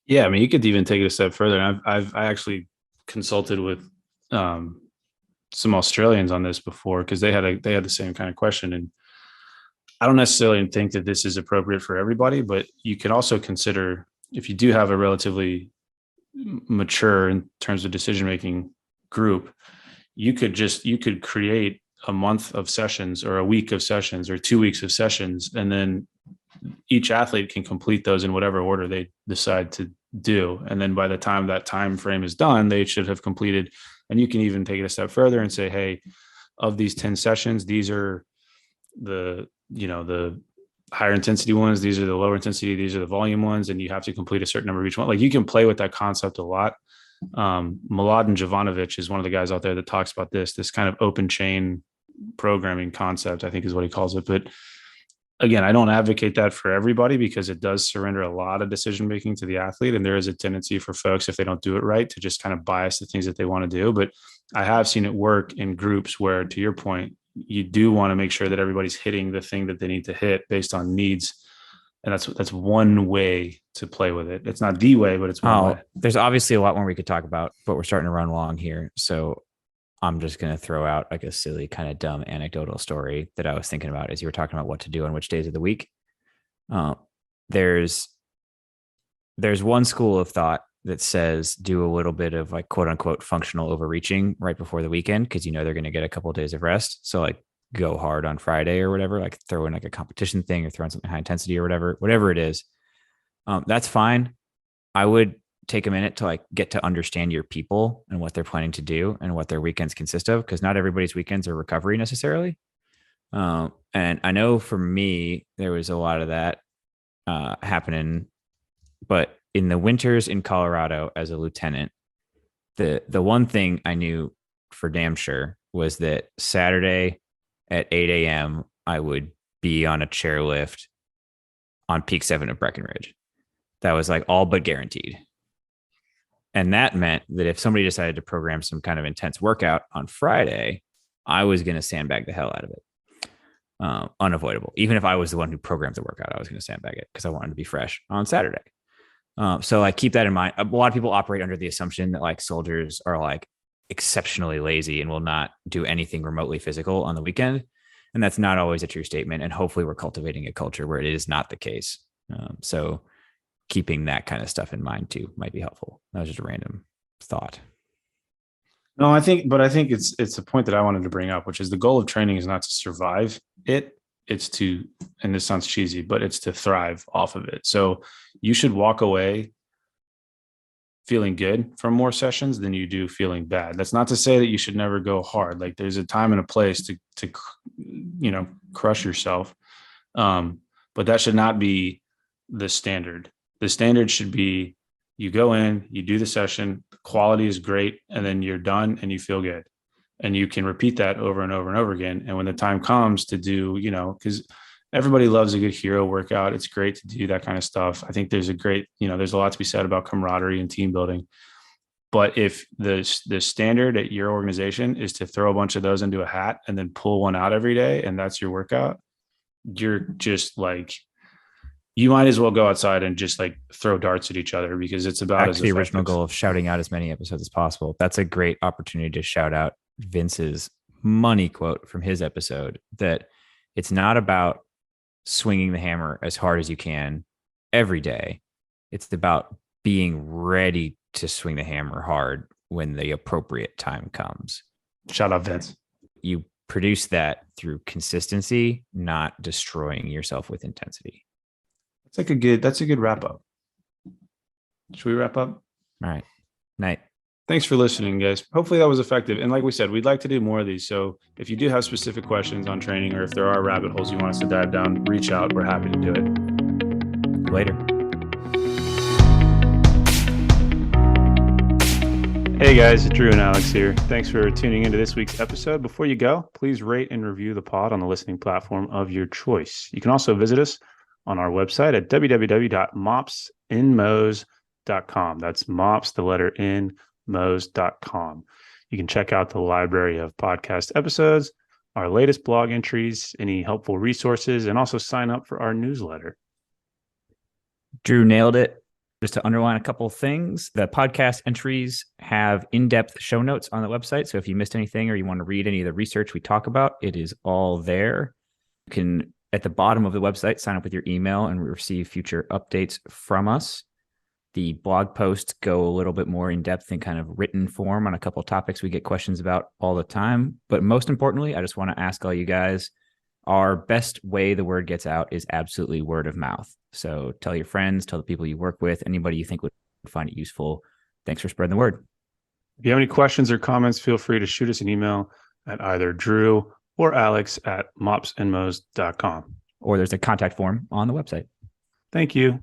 Yeah, I mean, you could even take it a step further. And I actually consulted with some Australians on this before, because they had the same kind of question. And I don't necessarily think that this is appropriate for everybody, but you can also consider, if you do have a relatively mature in terms of decision-making group, you could create a month of sessions or a week of sessions or 2 weeks of sessions. And then each athlete can complete those in whatever order they decide to do. And then by the time that time frame is done, they should have completed. And you can even take it a step further and say, hey, of these 10 sessions, these are the higher intensity ones, these are the lower intensity, these are the volume ones, and you have to complete a certain number of each one. You can play with that concept a lot. Mladen Jovanovic is one of the guys out there that talks about this kind of open chain programming concept, I think is what he calls it. But again, I don't advocate that for everybody, because it does surrender a lot of decision making to the athlete. And there is a tendency for folks, if they don't do it right, to just kind of bias the things that they want to do. But I have seen it work in groups where, to your point, you do want to make sure that everybody's hitting the thing that they need to hit based on needs. And that's one way to play with it. It's not the way, but it's one way. There's obviously a lot more we could talk about, but we're starting to run long here. So I'm just going to throw out a silly, kind of dumb anecdotal story that I was thinking about as you were talking about what to do on which days of the week. There's one school of thought that says do a little bit of quote unquote functional overreaching right before the weekend, because they're going to get a couple of days of rest. So go hard on Friday or whatever, throw in a competition thing or throw in something high intensity or whatever it is. That's fine. I would take a minute to get to understand your people and what they're planning to do and what their weekends consist of, because not everybody's weekends are recovery necessarily. And I know for me, there was a lot of that happening, but in the winters in Colorado as a lieutenant, the one thing I knew for damn sure was that Saturday at 8 a.m. I would be on a chairlift on Peak 7 of Breckenridge. That was all but guaranteed. And that meant that if somebody decided to program some kind of intense workout on Friday, I was going to sandbag the hell out of it. Unavoidable. Even if I was the one who programmed the workout, I was going to sandbag it because I wanted to be fresh on Saturday. So keep that in mind. A lot of people operate under the assumption that soldiers are exceptionally lazy and will not do anything remotely physical on the weekend. And that's not always a true statement. And hopefully we're cultivating a culture where it is not the case. So keeping that kind of stuff in mind too might be helpful. That was just a random thought. No, I think it's a point that I wanted to bring up, which is the goal of training is not to survive it. It's to, and this sounds cheesy, but it's to thrive off of it. So you should walk away feeling good from more sessions than you do feeling bad. That's not to say that you should never go hard. Like there's a time and a place to crush yourself. But that should not be the standard. The standard should be you go in, you do the session, the quality is great, and then you're done and you feel good. And you can repeat that over and over and over again. And when the time comes to do, because everybody loves a good hero workout. It's great to do that kind of stuff. I think there's there's a lot to be said about camaraderie and team building. But if the standard at your organization is to throw a bunch of those into a hat and then pull one out every day, and that's your workout, you're just like, you might as well go outside and just like throw darts at each other, because it's about Back to the original goal of shouting out as many episodes as possible. That's a great opportunity to shout out Vince's money quote from his episode, that it's not about swinging the hammer as hard as you can every day. It's about being ready to swing the hammer hard when the appropriate time comes. Shout out Vince. You produce that through consistency, not destroying yourself with intensity. That's a good wrap up. Should we wrap up? All right. Night. Thanks for listening, guys. Hopefully that was effective. And like we said, we'd like to do more of these. So if you do have specific questions on training, or if there are rabbit holes you want us to dive down, reach out. We're happy to do it. Later. Hey guys, Drew and Alex here. Thanks for tuning into this week's episode. Before you go, please rate and review the pod on the listening platform of your choice. You can also visit us on our website at www.mopsmos.com. That's MOPS, the letter N, MOEs.com. You can check out the library of podcast episodes, our latest blog entries, any helpful resources, and also sign up for our newsletter. Drew nailed it. Just to underline a couple of things, the podcast entries have in-depth show notes on the website. So if you missed anything or you want to read any of the research we talk about, it is all there. You can, at the bottom of the website, sign up with your email and receive future updates from us. The blog posts go a little bit more in depth in kind of written form on a couple of topics we get questions about all the time. But most importantly, I just want to ask all you guys, our best way the word gets out is absolutely word of mouth. So tell your friends, tell the people you work with, anybody you think would find it useful. Thanks for spreading the word. If you have any questions or comments, feel free to shoot us an email at either Drew or Alex at mopsandmos.com. Or there's a contact form on the website. Thank you.